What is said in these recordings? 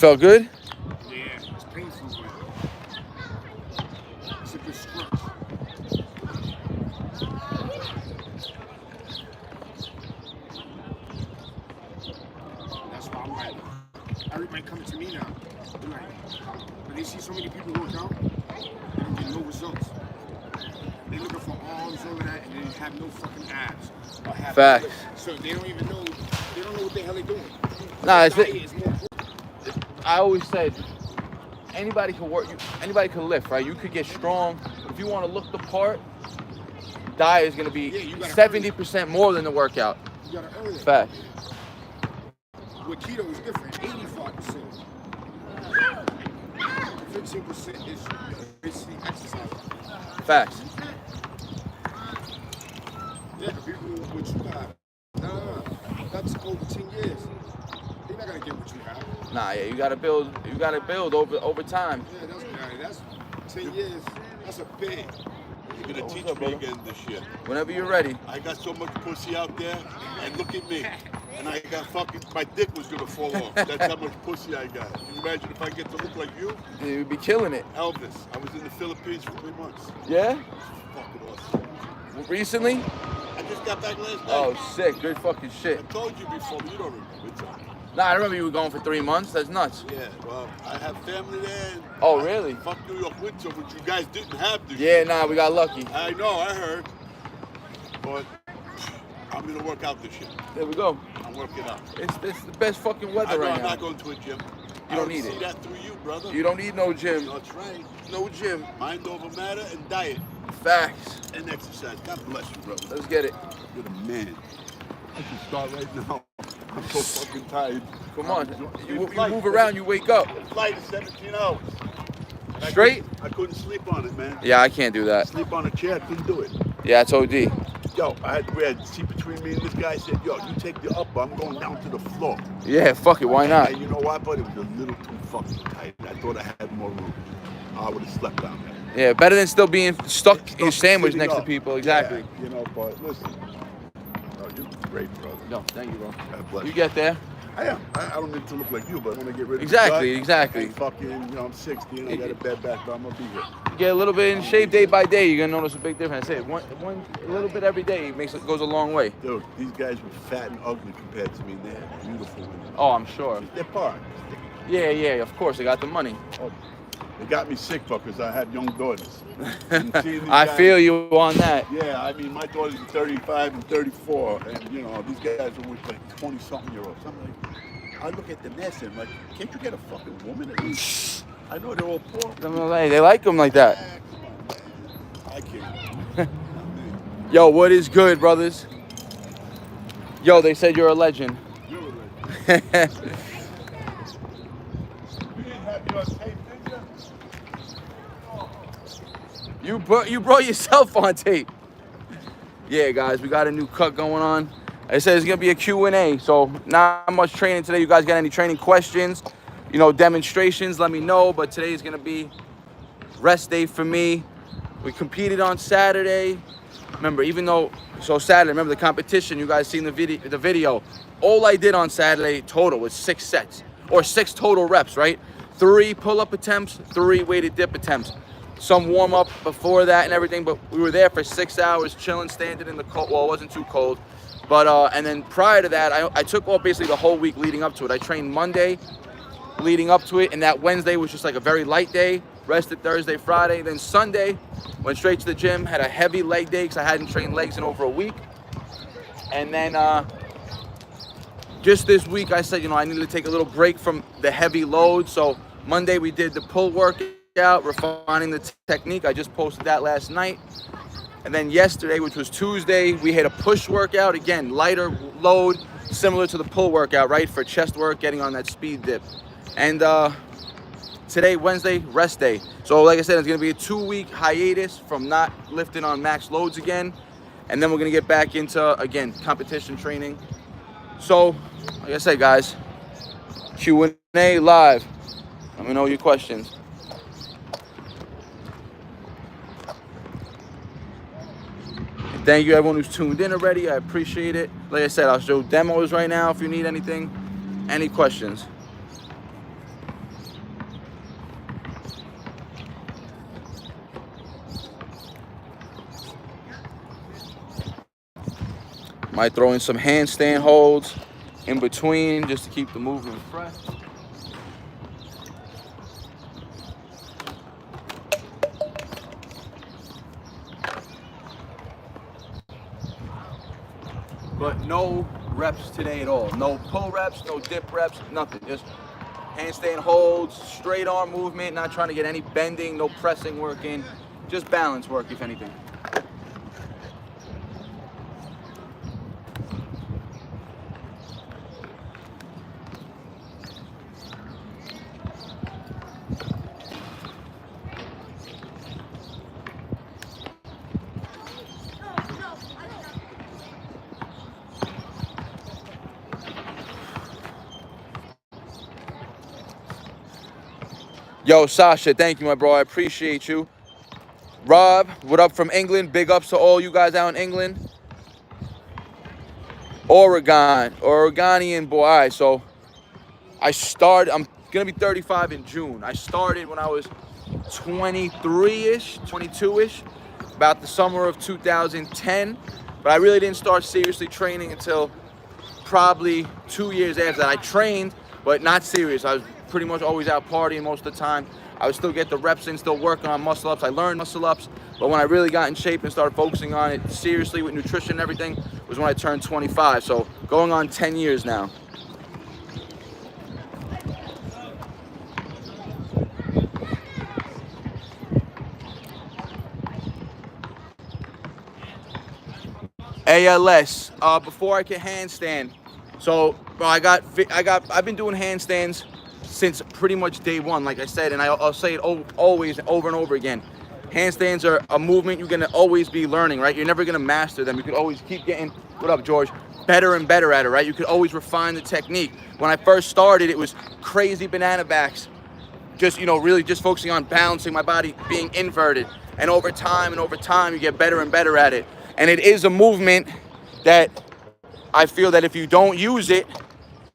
felt good? Yeah, it's painful, but it's a good scratch. That's why I'm like, everybody coming to me now. They're like, when they see so many people work out, they don't get no results. They looking for arms, all of that, and they have no fucking abs. Or have Facts. so they don't even know, they don't know what the hell they're doing. Nah, it's diet is more important. I always said, anybody can work, anybody can lift, right? You could get strong. If you want to look the part, diet is going to be 70% more than the workout. You gotta earn it. Facts. With keto is different, 85%. 15% is basically exercise. Facts. Yeah, the people what you got, that's over 10 years. They're not gonna get what you have. Nah, yeah, you gotta build over time. Yeah, that's 10 years. That's a big. You're gonna teach me again this year. Whenever you're ready. I got so much pussy out there, and look at me. And I got fucking, my dick was gonna fall off. That's how much pussy I got. Can you imagine if I get to look like you? You'd be killing it. Elvis, I was in the Philippines for 3 months. Yeah? Fucking awesome. Recently? I just got back last night. Oh, sick. Good fucking shit. I told you before, but you don't remember. It's okay. Nah, I remember you were going for 3 months. That's nuts. Yeah, well, I have family there. And Oh, really? Fuck New York winter, which you guys didn't have this Yeah, year. nah, we got lucky. I know, I heard. But I'm gonna work out this year. There we go. I'm working out. It's the best fucking I weather know right I'm now. not going to a gym. You don't I need see it. that through you, brother. You don't need no gym. That's right. No gym. Mind over matter and diet Facts. and exercise. God bless you, brother. Let's get it. You're the man. I can start right now. I'm so fucking tired. Come on. You move around, you wake up. The flight is 17 hours. And Straight? I couldn't sleep on it, man. Yeah, I can't do that. Sleep on a chair, I couldn't do it. Yeah, it's OD. Yo, we had a seat between me and this guy. I said, yo, you take the upper, I'm going down to the floor. Yeah, fuck it, why not? And you know what, but it was a little too fucking tight. I thought I had more room. I would have slept down there. Yeah, better than still being stuck in a sandwich next to people. Exactly. Yeah, you know, but listen. Oh, you're great, brother. No, thank you, bro. God bless You get there. I am. I don't need to look like you, but I want to get rid of Exactly, the gut. exactly. And fucking, you know, I'm 60 and I got a bed back, but I'm going to be here. You get a little bit in shape day by day, you're gonna notice a big difference. I say a little bit every day goes a long way. Dude, these guys were fat and ugly compared to me. They're beautiful women. Oh, I'm sure. They're part. Yeah, of course, they got the money. Oh, they got me sick, because I had young daughters. And seeing these I guys- feel you on that. Yeah, I mean, my daughters are 35 and 34, and, you know, these guys are with, like, 20-something-year-olds. I'm like, I look at the nest and I'm like, can't you get a fucking woman at least? I know they're all poor. They like them like that. Come on, man. I can't. Yo, what is good, brothers? Yo, they said you're a legend. You're a legend. You didn't have me on tape, did you? You brought yourself on tape. Yeah, guys, we got a new cut going on. I said it's gonna be a Q&A, so not much training today. You guys got any training questions, you know, demonstrations, let me know. But today is gonna be rest day for me. We competed on Saturday. Remember, Saturday, remember the competition, you guys seen the video. All I did on Saturday total was 6 sets, or 6 total reps, right? 3 pull-up attempts, 3 weighted dip attempts. Some warm-up before that and everything, but we were there for 6 hours, chilling, standing in the cold. Well, it wasn't too cold. But, and then prior to that, I took off basically the whole week leading up to it. I trained Monday leading up to it, and that Wednesday was just like a very light day. Rested Thursday, Friday. Then Sunday, went straight to the gym, had a heavy leg day because I hadn't trained legs in over a week. And then just this week, I said, you know, I needed to take a little break from the heavy load. So Monday, we did the pull workout, refining the technique. I just posted that last night. And then yesterday, which was Tuesday, we had a push workout. Again, lighter load, similar to the pull workout, right? For chest work, getting on that speed dip. And today, Wednesday, rest day. So like I said, it's gonna be a 2-week hiatus from not lifting on max loads again. And then we're gonna get back into, again, competition training. So, like I said, guys, Q&A live. Let me know your questions. Thank you everyone who's tuned in already. I appreciate it. Like I said, I'll show demos right now if you need anything. Any questions? Might throw in some handstand holds in between just to keep the movement fresh. But no reps today at all. No pull reps, no dip reps, nothing. Just handstand holds, straight arm movement, not trying to get any bending, no pressing work in. Just balance work, if anything. Yo, Sasha, thank you, my bro. I appreciate you. Rob, what up from England? Big ups to all you guys out in England. Oregonian boy. All right, so I'm going to be 35 in June. I started when I was 23-ish, 22-ish, about the summer of 2010. But I really didn't start seriously training until probably 2 years after that. I trained, but not serious. I was pretty much always out partying most of the time. I would still get the reps in, still working on muscle ups. I learned muscle ups, but when I really got in shape and started focusing on it seriously with nutrition and everything was when I turned 25. So going on 10 years now. ALS, before I can handstand. So bro, I've been doing handstands since pretty much day one, like I said, and I'll say it always over and over again. Handstands are a movement you're gonna always be learning, right? You're never gonna master them. You could always keep getting, what up, George? Better and better at it, right? You could always refine the technique. When I first started, it was crazy banana backs, just, you know, really just focusing on balancing my body, being inverted. And over time, you get better and better at it. And it is a movement that I feel that if you don't use it,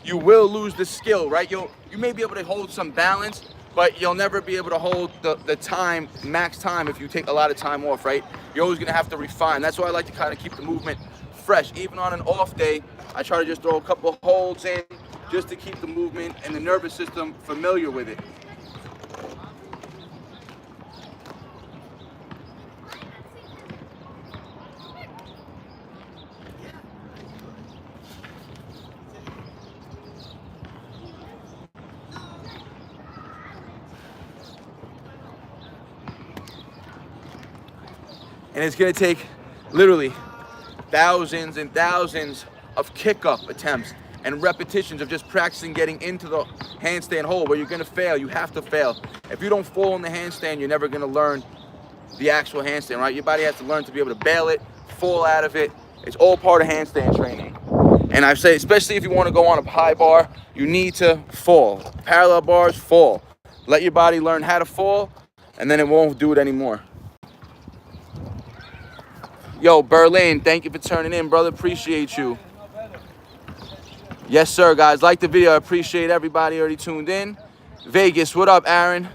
you will lose the skill, right? You may be able to hold some balance, but you'll never be able to hold the time, max time, if you take a lot of time off, right? You're always gonna have to refine. That's why I like to kind of keep the movement fresh. Even on an off day, I try to just throw a couple of holds in just to keep the movement and the nervous system familiar with it. And it's gonna take literally thousands and thousands of kick-up attempts and repetitions of just practicing getting into the handstand hold where you're gonna fail. You have to fail. If you don't fall in the handstand, you're never gonna learn the actual handstand, right? Your body has to learn to be able to bail it, fall out of it. It's all part of handstand training. And I say, especially if you wanna go on a high bar, you need to fall. Parallel bars, fall. Let your body learn how to fall, and then it won't do it anymore. Yo, Berlin, thank you for turning in, brother. Appreciate you. Yes, sir, guys. Like the video. I appreciate everybody already tuned in. Vegas, what up, Aaron?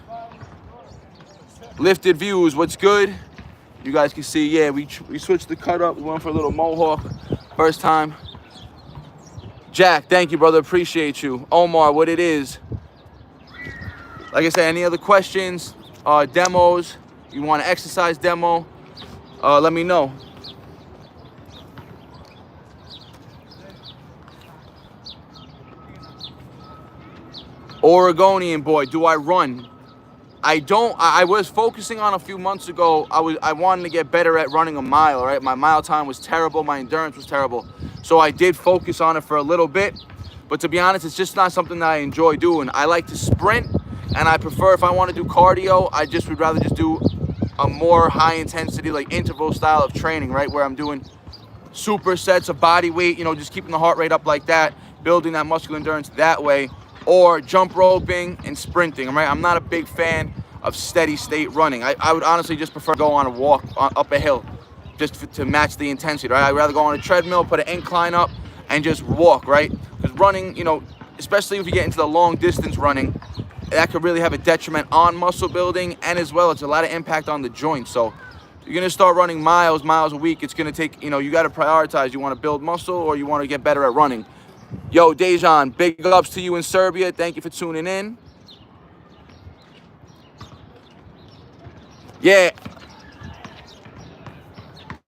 Lifted Views, what's good? You guys can see, yeah, we switched the cut up. We went for a little mohawk first time. Jack, thank you, brother. Appreciate you. Omar, what it is. Like I said, any other questions, demos, you want an exercise demo, let me know. Oregonian boy, do I run? I don't. I was focusing on a few months ago. I wanted to get better at running a mile, right? My mile time was terrible. My endurance was terrible. So I did focus on it for a little bit. But to be honest, it's just not something that I enjoy doing. I like to sprint, and I prefer, if I want to do cardio, I just would rather just do a more high intensity, like interval style of training, right? Where I'm doing super sets of body weight, you know, just keeping the heart rate up like that, building that muscular endurance that way. Or jump roping and sprinting, right? I'm not a big fan of steady state running. I would honestly just prefer to go on a walk up a hill just to match the intensity, right? I'd rather go on a treadmill, put an incline up, and just walk, right? Because running, you know, especially if you get into the long distance running, that could really have a detriment on muscle building, and as well, it's a lot of impact on the joints. So you're gonna start running miles a week. It's gonna take, you know, you gotta prioritize. You wanna build muscle or you wanna get better at running. Yo, Dejan, big ups to you in Serbia. Thank you for tuning in. Yeah.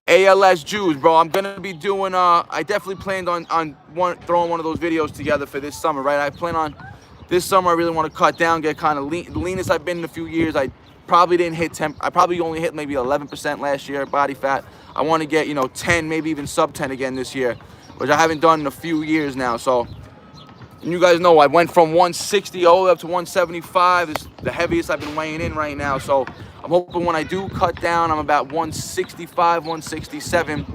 ALS Jews, bro. I'm gonna be doing, I definitely planned on throwing one of those videos together for this summer, right? I plan on, this summer I really wanna cut down, get kind of lean. The leanest I've been in a few years. I probably didn't hit 10, I probably only hit maybe 11% last year, body fat. I wanna get, you know, 10, maybe even sub 10 again this year, which I haven't done in a few years now. So, and you guys know I went from 160 all the way up to 175. It's the heaviest I've been weighing in right now. So I'm hoping when I do cut down, I'm about 165, 167,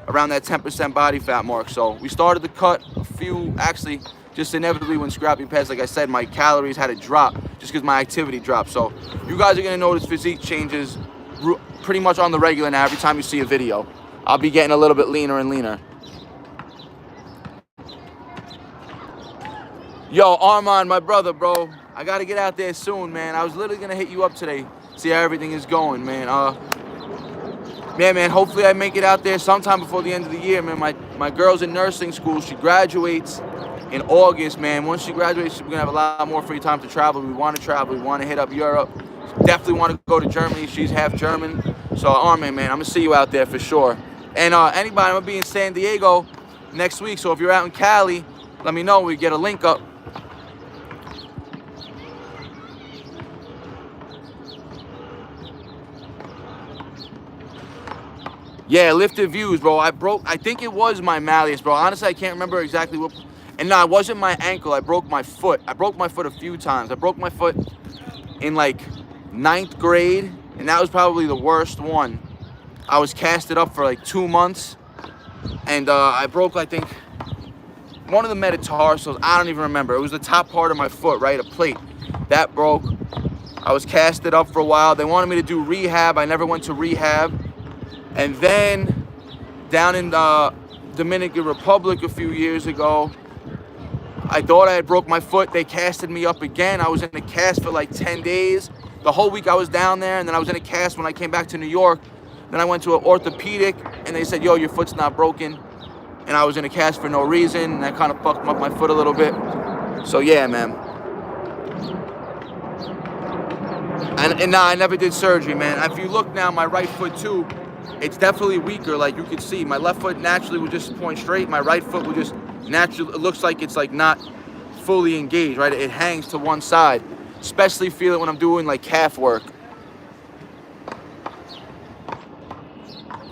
around that 10% body fat mark. So we started the cut a few, actually, just inevitably when scrapping passed, like I said, my calories had to drop just because my activity dropped. So you guys are gonna notice physique changes pretty much on the regular now. Every time you see a video, I'll be getting a little bit leaner and leaner. Yo, Armand, my brother, bro. I gotta get out there soon, man. I was literally gonna hit you up today, see how everything is going, man. Yeah, man, hopefully I make it out there sometime before the end of the year, man. My girl's in nursing school. She graduates in August, man. Once she graduates, we're gonna have a lot more free time to travel. We wanna travel, we wanna hit up Europe. Definitely wanna go to Germany. She's half German. So, Armand, man, I'm gonna see you out there for sure. And anybody, I'm gonna be in San Diego next week. So if you're out in Cali, let me know. We get a link up. Yeah, lifted views, bro. I think it was my malleus, bro. Honestly, I can't remember exactly what. And no, it wasn't my ankle. I broke my foot. I broke my foot a few times. I broke my foot in like 9th grade, and that was probably the worst one. I was casted up for like 2 months, and I broke, I think, one of the metatarsals. I don't even remember. It was the top part of my foot, right? A plate. That broke. I was casted up for a while. They wanted me to do rehab. I never went to rehab. And then down in the Dominican Republic a few years ago, I thought I had broke my foot. They casted me up again. I was in a cast for like 10 days. The whole week I was down there, and then I was in a cast when I came back to New York. Then I went to an orthopedic, and they said, yo, your foot's not broken. And I was in a cast for no reason, and that kind of fucked up my foot a little bit. So yeah, man. And nah, I never did surgery, man. If you look now, my right foot too, it's definitely weaker. Like you can see, my left foot naturally would just point straight. My right foot would just naturally, it looks like it's like not fully engaged, right? It hangs to one side. Especially feel it when I'm doing like calf work.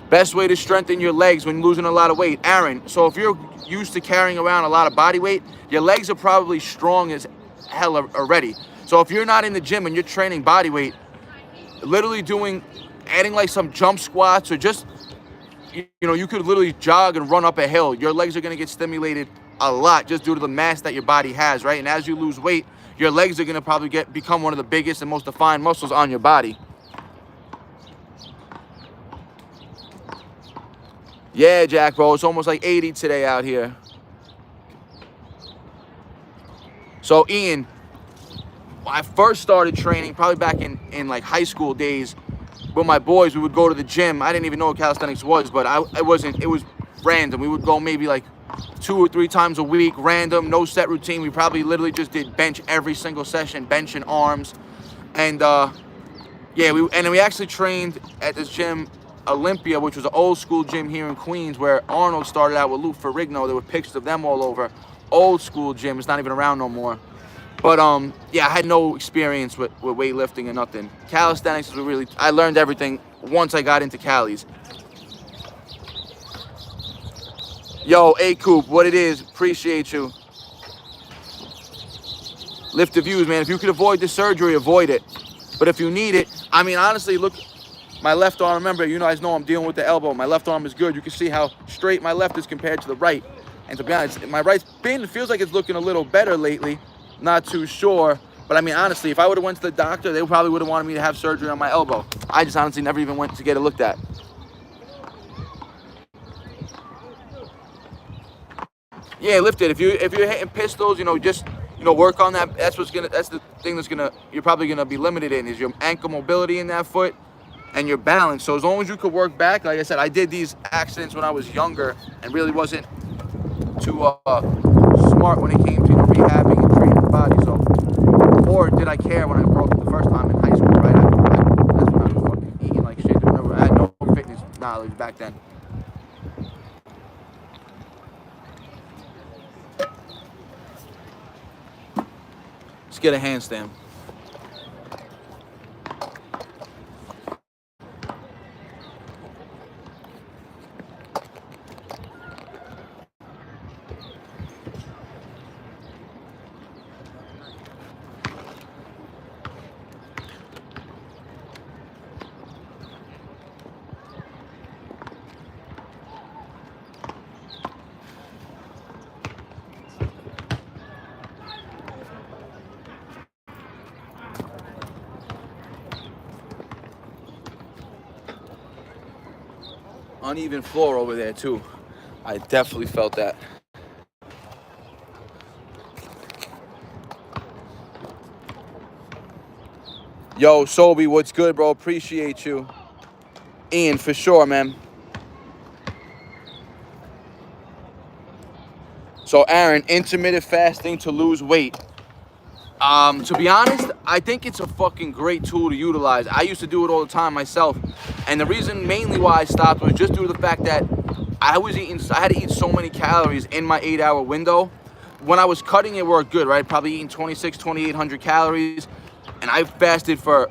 Best way to strengthen your legs when losing a lot of weight. Aaron, so if you're used to carrying around a lot of body weight, your legs are probably strong as hell already. So if you're not in the gym and you're training body weight, literally adding like some jump squats or just, you know, you could literally jog and run up a hill. Your legs are gonna get stimulated a lot just due to the mass that your body has, right? And as you lose weight, your legs are gonna probably become one of the biggest and most defined muscles on your body. Yeah, Jack, bro, it's almost like 80 today out here. So Ian, when I first started training, probably back in like high school days, with my boys, we would go to the gym. I didn't even know what calisthenics was, but it was random. We would go maybe like 2 or 3 times a week, random, no set routine. We probably literally just did bench every single session, bench and arms. And yeah, we actually trained at this gym, Olympia, which was an old school gym here in Queens where Arnold started out with Lou Ferrigno. There were pictures of them all over. Old school gym, it's not even around no more. But yeah, I had no experience with weightlifting or nothing. Calisthenics was really, I learned everything once I got into Calis. Yo, A-Coop, what it is, appreciate you. Lift the views, man. If you could avoid the surgery, avoid it. But if you need it, I mean, honestly, look, my left arm, remember, you guys know I'm dealing with the elbow. My left arm is good. You can see how straight my left is compared to the right. And to be honest, my right's been, it feels like it's looking a little better lately. Not too sure. But I mean, honestly, if I would have went to the doctor, they probably would have wanted me to have surgery on my elbow. I just honestly never even went to get it looked at. Yeah, lift it. If you're hitting pistols, you know, just, you know, work on that. That's the thing you're probably gonna be limited in, is your ankle mobility in that foot. and your balance. So as long as you could work back, like I said, I did these accidents when I was younger and really wasn't too smart when it came to rehabbing and training the body. So, or did I care when I broke it the first time in high school, right? That's when I was fucking eating like shit. I had no fitness knowledge back then. Let's get a handstand. Uneven floor over there too. I definitely felt that. Yo, Sobe, what's good, bro? Appreciate you. Ian, for sure, man. So, Aaron, intermittent fasting to lose weight. To be honest, I think it's a fucking great tool to utilize. I used to do it all the time myself. And the reason mainly why I stopped was just due to the fact that I had to eat so many calories in my 8-hour window. When I was cutting, it worked good, right? Probably eating 2,800 calories. And I fasted for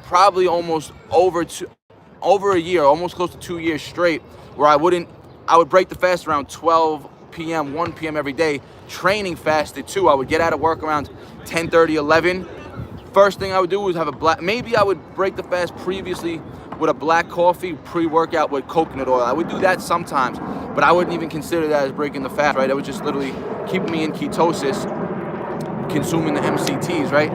probably almost over a year, almost close to 2 years straight, where I would break the fast around 12 p.m., 1 p.m. every day. Training fasted too. I would get out of work around 10:30, 11. First thing I would do was have maybe I would break the fast previously with a black coffee pre-workout with coconut oil. I would do that sometimes, but I wouldn't even consider that as breaking the fast, right? It was just literally keeping me in ketosis, consuming the MCTs, right?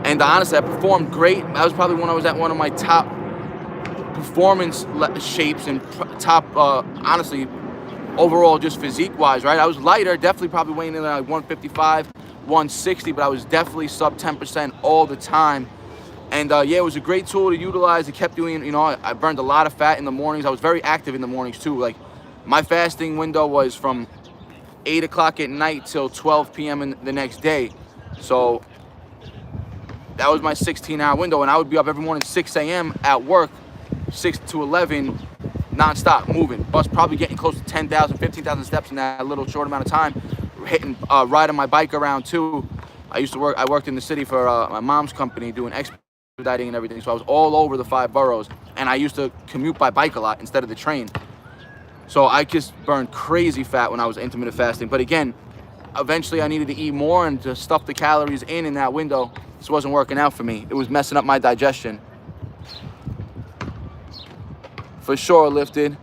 And honestly, I performed great. That was probably when I was at one of my top performance shapes and top, honestly, overall just physique-wise, right? I was lighter, definitely probably weighing in like 155, 160, but I was definitely sub 10% all the time. And yeah, it was a great tool to utilize. It kept doing, I burned a lot of fat in the mornings. I was very active in the mornings too. Like my fasting window was from 8 o'clock at night till 12 p.m. the next day. So that was my 16-hour window. And I would be up every morning 6 a.m. at work, 6 to 11, non-stop moving. Bus probably getting close to 10,000, 15,000 steps in that little short amount of time. Riding my bike around too. I worked in the city for my mom's company doing expediting and everything. So I was all over the 5 boroughs. And I used to commute by bike a lot instead of the train. So I just burned crazy fat when I was intermittent fasting. But again, eventually I needed to eat more and to stuff the calories in that window. This wasn't working out for me. It was messing up my digestion. For sure, Lifted.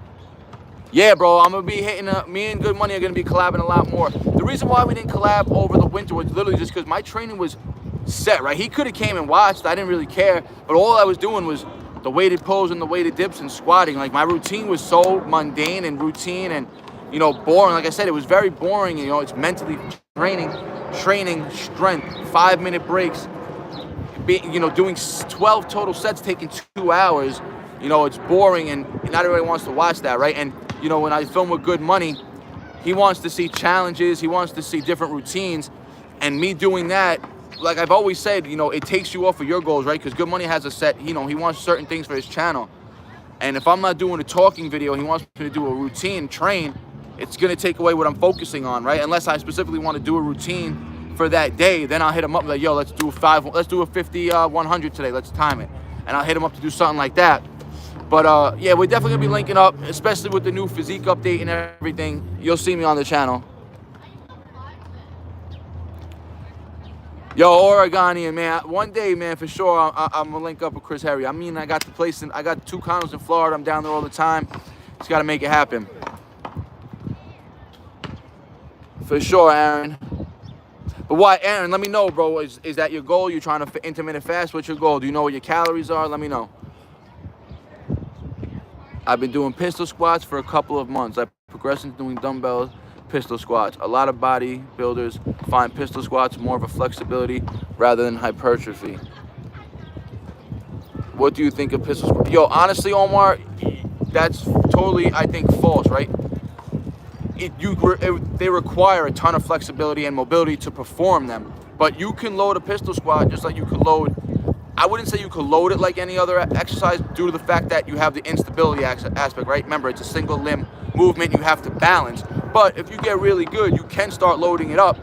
Yeah, bro, I'm going to be hitting me and Good Money are going to be collabing a lot more. The reason why we didn't collab over the winter was literally just because my training was set, right? He could have came and watched. I didn't really care. But all I was doing was the weighted pulls and the weighted dips and squatting. Like, my routine was so mundane and routine and, boring. Like I said, it was very boring. It's mentally draining, training, strength, 5-minute breaks, doing 12 total sets, taking 2 hours. It's boring and not everybody wants to watch that, right? And, when I film with Good Money, he wants to see challenges. He wants to see different routines. And me doing that, like I've always said, it takes you off of your goals, right? Because Good Money has a set, he wants certain things for his channel. And if I'm not doing a talking video, he wants me to do a routine, train, it's going to take away what I'm focusing on, right? Unless I specifically want to do a routine for that day, then I'll hit him up like, yo, let's do a 50, 100 today. Let's time it. And I'll hit him up to do something like that. But yeah, we're definitely gonna be linking up, especially with the new physique update and everything. You'll see me on the channel. Yo, Oregonian, man. One day, man, for sure, I'm gonna link up with Chris Harry. I mean, I got 2 condos in Florida. I'm down there all the time. Just gotta make it happen. For sure, Aaron. But why, Aaron? Let me know, bro. Is that your goal? You trying to intermittent fast? What's your goal? Do you know what your calories are? Let me know. I've been doing pistol squats for a couple of months. I progressed into doing dumbbells, pistol squats. A lot of bodybuilders find pistol squats more of a flexibility rather than hypertrophy. What do you think of pistol squat? Yo, honestly, Omar, that's totally, I think, false, right? They require a ton of flexibility and mobility to perform them. But you can load a pistol squat just like you can load, I wouldn't say you could load it like any other exercise due to the fact that you have the instability aspect, right? Remember, it's a single limb movement, you have to balance. But if you get really good, you can start loading it up.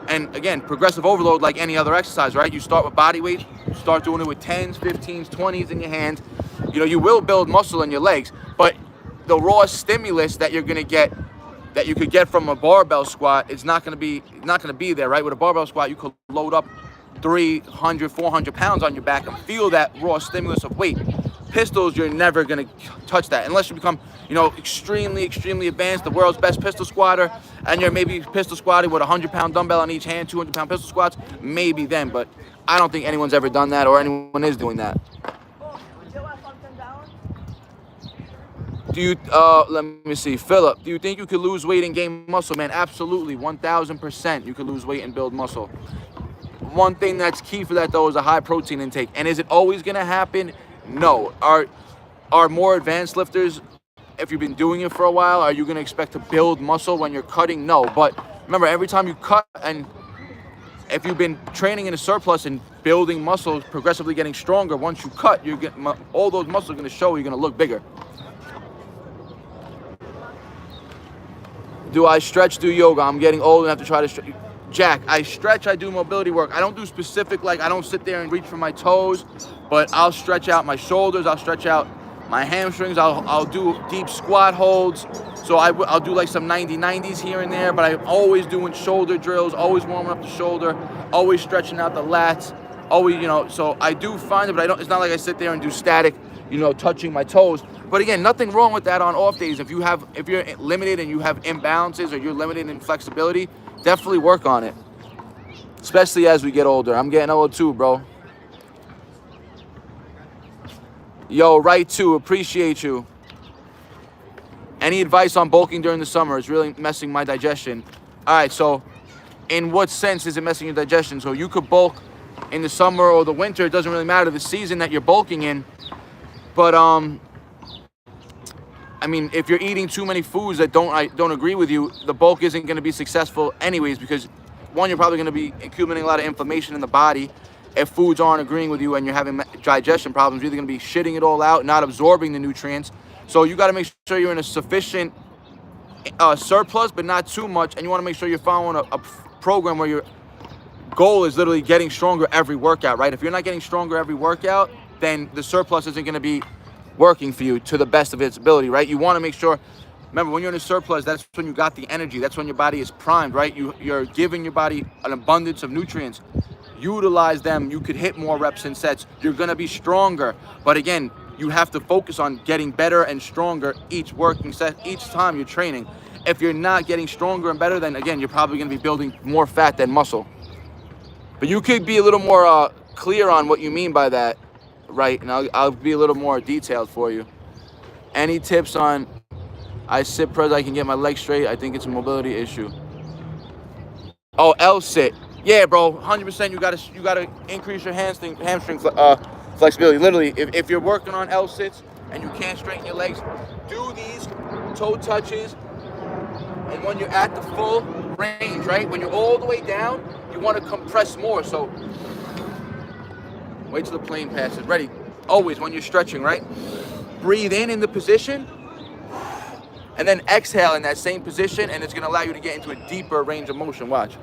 And again, progressive overload like any other exercise, right? You start with body weight, you start doing it with 10s, 15s, 20s in your hands. You know, you will build muscle in your legs, but the raw stimulus that you're gonna get, that you could get from a barbell squat, it's not gonna be there, right? With a barbell squat, you could load up 300, 400 pounds on your back and feel that raw stimulus of weight. Pistols, you're never gonna touch that unless you become, you know, extremely advanced, the world's best pistol squatter, and you're maybe pistol squatting with a 100-pound dumbbell on each hand, 200-pound pistol squats, maybe then, but I don't think anyone's ever done that or anyone is doing that. Do you, let me see, Philip, do you think you could lose weight and gain muscle? Man, absolutely, 1000% you could lose weight and build muscle. One thing that's key for that, though, is a high protein intake. And is it always gonna happen? No. Are more advanced lifters, if you've been doing it for a while, are you gonna expect to build muscle when you're cutting? No, but remember, every time you cut, and if you've been training in a surplus and building muscles, progressively getting stronger, once you cut, you get all those muscles are gonna show, you're gonna look bigger. Do I stretch, do yoga? I'm getting old and have to try to stretch. Jack, I stretch, I do mobility work. I don't do specific, like I don't sit there and reach for my toes, but I'll stretch out my shoulders, I'll stretch out my hamstrings, I'll do deep squat holds. So I'll do like some 90-90s here and there, but I'm always doing shoulder drills, always warming up the shoulder, always stretching out the lats, always, you know, so I do find it, but it's not like I sit there and do static, you know, touching my toes. But again, nothing wrong with that on off days. If you're limited and you have imbalances or you're limited in flexibility, definitely work on it, especially as we get older. I'm getting old too, bro. Yo, right too, appreciate you. Any advice on bulking during the summer? It's really messing my digestion. All right, so in what sense is it messing your digestion? So you could bulk in the summer or the winter. It doesn't really matter the season that you're bulking in. But I mean, if you're eating too many foods that don't agree with you, the bulk isn't going to be successful anyways, because one, you're probably going to be accumulating a lot of inflammation in the body. If foods aren't agreeing with you and you're having digestion problems, you're either going to be shitting it all out, not absorbing the nutrients. So you got to make sure you're in a sufficient surplus, but not too much. And you want to make sure you're following a program where your goal is literally getting stronger every workout, right? If you're not getting stronger every workout, then the surplus isn't going to be working for you to the best of its ability, right? You want to make sure, remember, when you're in a surplus, that's when you got the energy. That's when your body is primed, right? You're giving your body an abundance of nutrients. Utilize them. You could hit more reps and sets. You're going to be stronger. But again, you have to focus on getting better and stronger each working set, each time you're training. If you're not getting stronger and better, then again, you're probably going to be building more fat than muscle. But you could be a little more clear on what you mean by that, right? And I'll be a little more detailed for you. Any tips on I sit press, I can get my legs straight? I think it's a mobility issue. Oh, L sit. Yeah, bro, 100%. You gotta increase your hamstring flexibility. Literally, if you're working on L sits and you can't straighten your legs, do these toe touches. And when you're at the full range, right? When you're all the way down, you want to compress more. So wait till the plane passes. Ready? Always when you're stretching, right? Breathe in the position, and then exhale in that same position, and it's going to allow you to get into a deeper range of motion. Watch.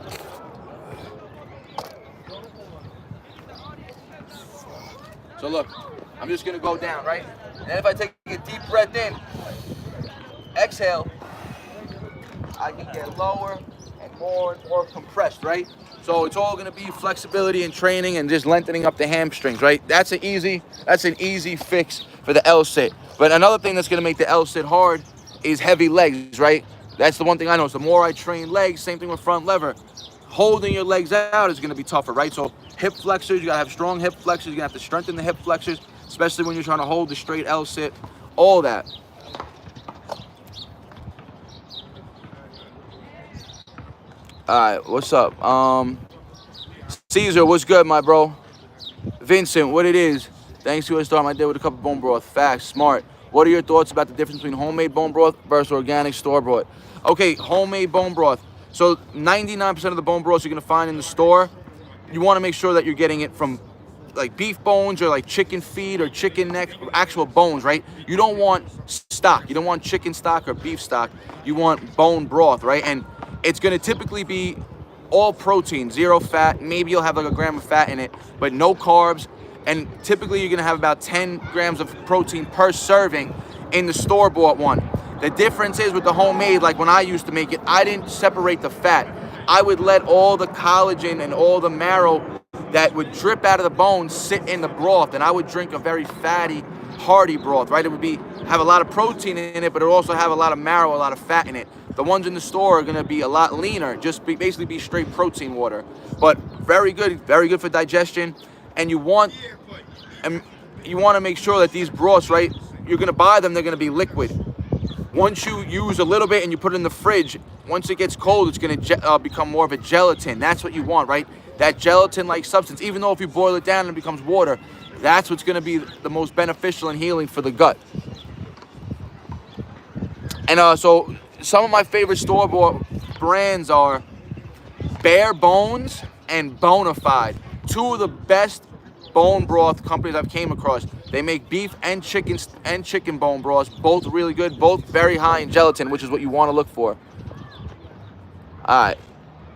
So look, I'm just going to go down, right? And if I take a deep breath in, exhale, I can get lower and more compressed, right? So it's all going to be flexibility and training and just lengthening up the hamstrings, right? That's an easy fix for the L sit. But another thing that's going to make the L sit hard is heavy legs, right? That's the one thing I know. So the more I train legs, same thing with front lever. Holding your legs out is going to be tougher, right? So hip flexors, you got to have strong hip flexors. You're going to have to strengthen the hip flexors, especially when you're trying to hold the straight L sit, all that. All right, what's up? Caesar, what's good, my bro? Vincent, what it is? Thanks to a start, I did with a cup of bone broth. Facts, smart. What are your thoughts about the difference between homemade bone broth versus organic store broth? Okay, homemade bone broth. So 99% of the bone broths you're gonna find in the store, you wanna make sure that you're getting it from like beef bones or like chicken feet or chicken neck, actual bones, right? You don't want stock. You don't want chicken stock or beef stock. You want bone broth, right? And it's gonna typically be all protein, 0 fat. Maybe you'll have like a gram of fat in it, but no carbs. And typically you're gonna have about 10 grams of protein per serving in the store-bought one. The difference is with the homemade, like when I used to make it, I didn't separate the fat. I would let all the collagen and all the marrow that would drip out of the bone sit in the broth, and I would drink a very fatty, hearty broth, right? It would have a lot of protein in it, but it would also have a lot of marrow, a lot of fat in it. The ones in the store are gonna be a lot leaner, basically be straight protein water. But very good for digestion. And you want to make sure that these broths, right, you're gonna buy them, they're gonna be liquid. Once you use a little bit and you put it in the fridge, once it gets cold, it's gonna become more of a gelatin. That's what you want, right? That gelatin-like substance, even though if you boil it down and it becomes water, that's what's gonna be the most beneficial and healing for the gut. And so some of my favorite store-bought brands are Bare Bones and Bonafide. Two of the best bone broth companies I've came across. They make beef and chicken bone broths, both really good, both very high in gelatin, which is what you want to look for. All right,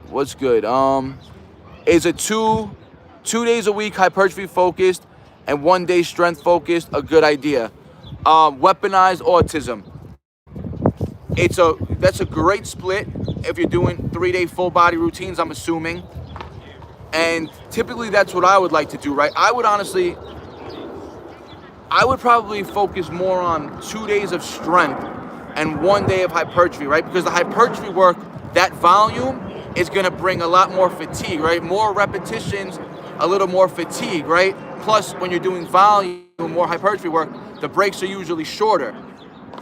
what's good? Is a two days a week hypertrophy focused and 1 day strength focused a good idea? Weaponized autism. That's a great split if you're doing 3-day full body routines, I'm assuming. And typically that's what I would like to do, right? I would probably focus more on 2 days of strength and 1 day of hypertrophy, right? Because the hypertrophy work, that volume is gonna bring a lot more fatigue, right? More repetitions, a little more fatigue, right? Plus, when you're doing volume, more hypertrophy work, the breaks are usually shorter.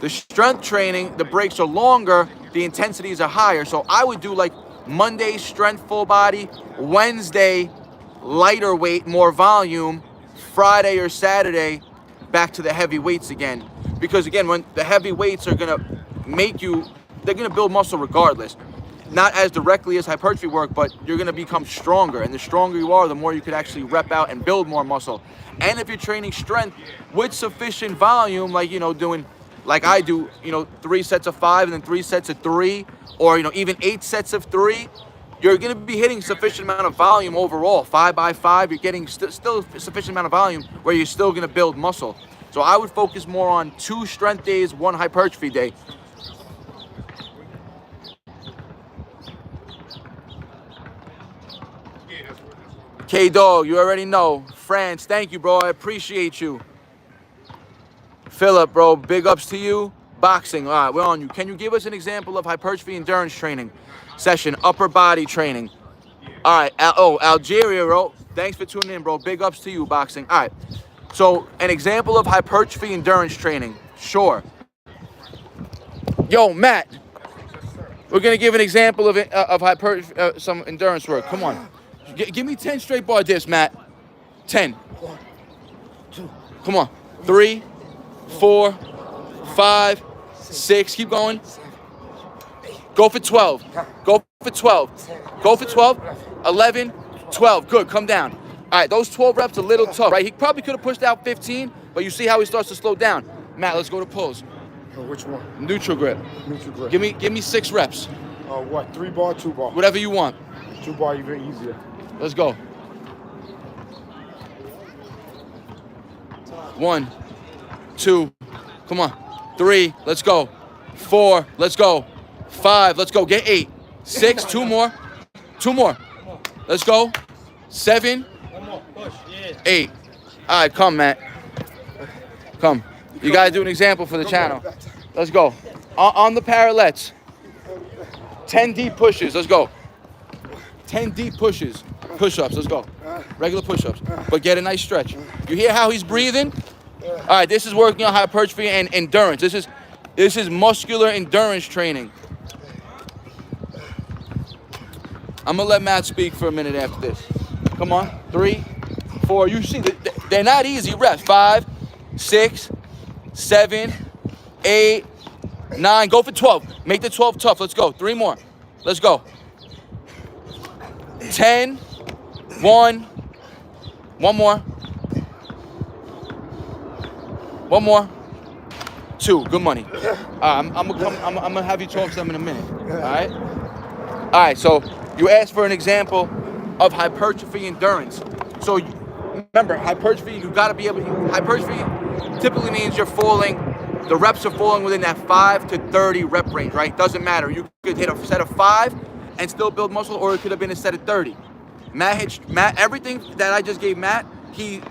The strength training, the breaks are longer, the intensities are higher. So I would do like Monday strength full body, Wednesday lighter weight, more volume, Friday or Saturday back to the heavy weights again. Because again, when the heavy weights are gonna they're gonna build muscle regardless. Not as directly as hypertrophy work, but you're gonna become stronger. And the stronger you are, the more you could actually rep out and build more muscle. And if you're training strength with sufficient volume, like, doing like I do, 3 sets of 5 and then 3 sets of 3, or, even 8 sets of 3, you're gonna be hitting sufficient amount of volume overall. 5 by 5, you're getting still sufficient amount of volume where you're still gonna build muscle. So I would focus more on 2 strength days, 1 hypertrophy day. K-Dog, you already know. France, thank you, bro. I appreciate you. Philip, bro, big ups to you. Boxing, all right, we're on you. Can you give us an example of hypertrophy endurance training session, upper body training? All right, Algeria, bro. Thanks for tuning in, bro. Big ups to you, boxing. All right, so an example of hypertrophy endurance training, sure. Yo, Matt, we're gonna give an example of hypertrophy, some endurance work. Come on. Give me 10 straight bar dips, Matt. 10. 1, 2. Come on. 3, 4, 5, 6. Keep going. Go for 12. Go for 12. Go for 12. 11, 12. Good. Come down. All right. Those 12 reps are a little tough, right? He probably could have pushed out 15, but you see how he starts to slow down. Matt, let's go to pulls. Which one? Neutral grip. Neutral grip. Give me 6 reps. What? 3 bar, 2 bar? Whatever you want. 2 bar, even easier. Let's go. 1, 2, come on. 3, let's go. 4, let's go. 5, let's go. Get 8. 6, 2 more. 2 more. Let's go. 7, 8. All right, come, Matt. Come. You gotta do an example for the channel. Let's go. On the parallettes. 10 deep pushes. Let's go. 10 deep pushes. Push-ups. Let's go. Regular push-ups. But get a nice stretch. You hear how he's breathing? All right, this is working on hypertrophy and endurance. This is muscular endurance training. I'm gonna let Matt speak for a minute after this. Come on. 3, 4. You see, they're not easy reps. 5, 6, 7, 8, 9. Go for 12. Make the 12 tough. Let's go. 3 more. Let's go. 10. 1. 1 more. 1 more. 2. Good money. I'm gonna have you talk some in a minute. All right. All right. So you asked for an example of hypertrophy endurance. So remember, hypertrophy, you got to be able. Hypertrophy typically means you're falling. The reps are falling within that 5 to 30 rep range, right? Doesn't matter. You could hit a set of 5 and still build muscle, or it could have been a set of 30. Matt, everything that I just gave Matt, he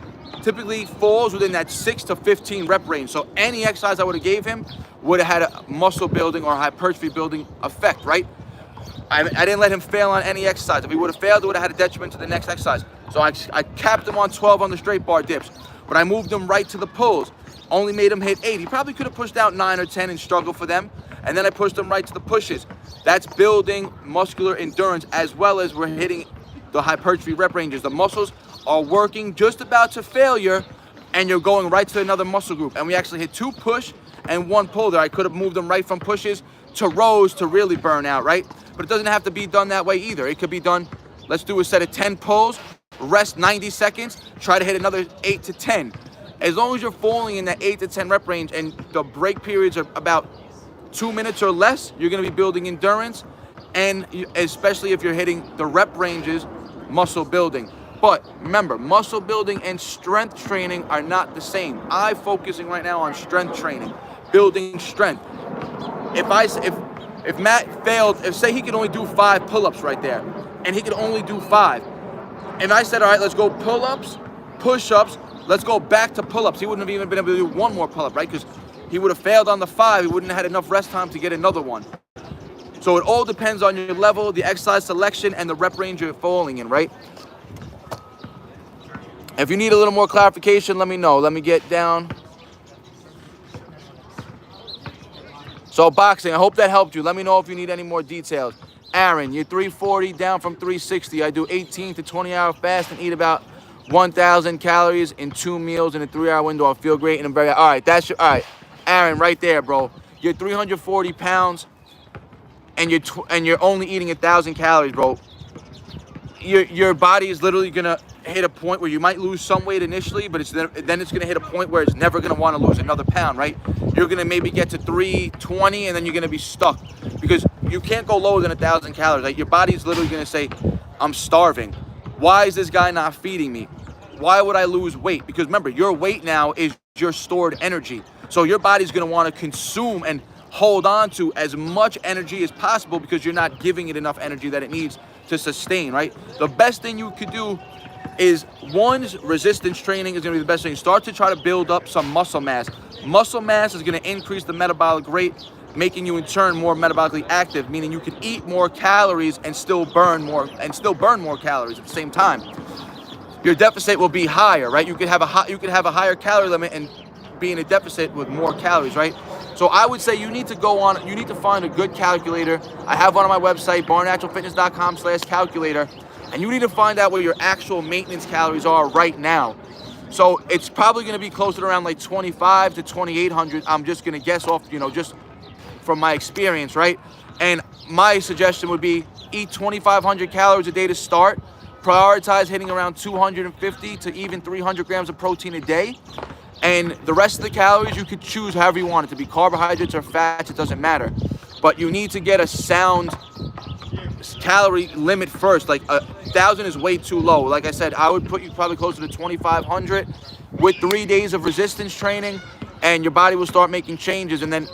typically falls within that 6 to 15 rep range. So any exercise I would have gave him would have had a muscle building or hypertrophy building effect, right? I didn't let him fail on any exercise. If he would have failed, it would have had a detriment to the next exercise. So I capped him on 12 on the straight bar dips, but I moved him right to the pulls. Only made him hit 8. He probably could have pushed out 9 or 10 and struggled for them. And then I pushed him right to the pushes. That's building muscular endurance, as well as we're hitting the hypertrophy rep ranges. The muscles are working just about to failure, and you're going right to another muscle group. And we actually hit 2 push and 1 pull there. I could have moved them right from pushes to rows to really burn out, right? But it doesn't have to be done that way either. It could be done, let's do a set of 10 pulls, rest 90 seconds, try to hit another 8 to 10. As long as you're falling in that 8 to 10 rep range and the break periods are about 2 minutes or less, you're gonna be building endurance, and especially if you're hitting the rep ranges, muscle building. But remember, muscle building and strength training are not the same. I'm focusing right now on strength training, building strength. If Matt failed, say he could only do 5 pull-ups right there, and he could only do 5, and I said, all right, let's go pull-ups, push-ups, let's go back to pull-ups. He wouldn't have even been able to do 1 more pull-up, right? Because he would have failed on the 5. He wouldn't have had enough rest time to get another one. So it all depends on your level, the exercise selection, and the rep range you're falling in, right? If you need a little more clarification, let me know. Let me get down. So boxing, I hope that helped you. Let me know if you need any more details. Aaron, you're 340 down from 360. I do 18 to 20-hour fast and eat about 1,000 calories in 2 meals in a 3-hour window. I feel great and I'm very, all right, Aaron, right there, bro. You're 340 pounds and you're only eating 1,000 calories, bro. Your body is literally gonna hit a point where you might lose some weight initially, but then it's gonna hit a point where it's never gonna want to lose another pound, right? You're gonna maybe get to 320 and then you're gonna be stuck because you can't go lower than 1,000 calories. Like your body's literally gonna say, I'm starving. Why is this guy not feeding me? Why would I lose weight? Because remember, your weight now is your stored energy. So your body's gonna want to consume and hold on to as much energy as possible because you're not giving it enough energy that it needs to sustain, right? The best thing you could do is resistance training is gonna be the best thing. Start to try to build up some muscle mass. Muscle mass is gonna increase the metabolic rate, making you in turn more metabolically active, meaning you can eat more calories and still burn more calories at the same time. Your deficit will be higher, right? You could have a higher calorie limit and be in a deficit with more calories, right? So I would say you need to find a good calculator. I have one on my website, barnaturalfitness.com/calculator, and you need to find out where your actual maintenance calories are right now. So it's probably gonna be closer to around like 2,500 to 2,800. I'm just gonna guess off, just from my experience, right? And my suggestion would be eat 2,500 calories a day to start. Prioritize hitting around 250 to even 300 grams of protein a day. And the rest of the calories, you could choose however you want it to be, carbohydrates or fats, it doesn't matter. But you need to get a sound calorie limit first. Like 1,000 is way too low. Like I said, I would put you probably closer to 2,500 with 3 days of resistance training, and your body will start making changes. And then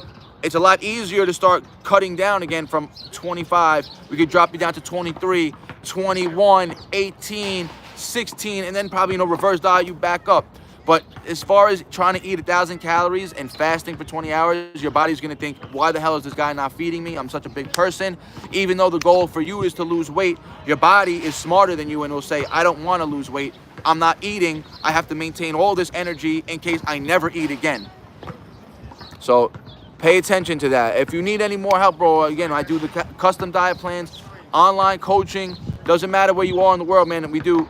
it's a lot easier to start cutting down again from 25. We could drop you down to 23, 21, 18, 16, and then probably, reverse diet you back up. But as far as trying to eat 1,000 calories and fasting for 20 hours, your body's gonna think, why the hell is this guy not feeding me? I'm such a big person. Even though the goal for you is to lose weight, your body is smarter than you and will say, I don't wanna lose weight. I'm not eating. I have to maintain all this energy in case I never eat again. So pay attention to that. If you need any more help, bro, again, I do the custom diet plans, online coaching. Doesn't matter where you are in the world, man. We do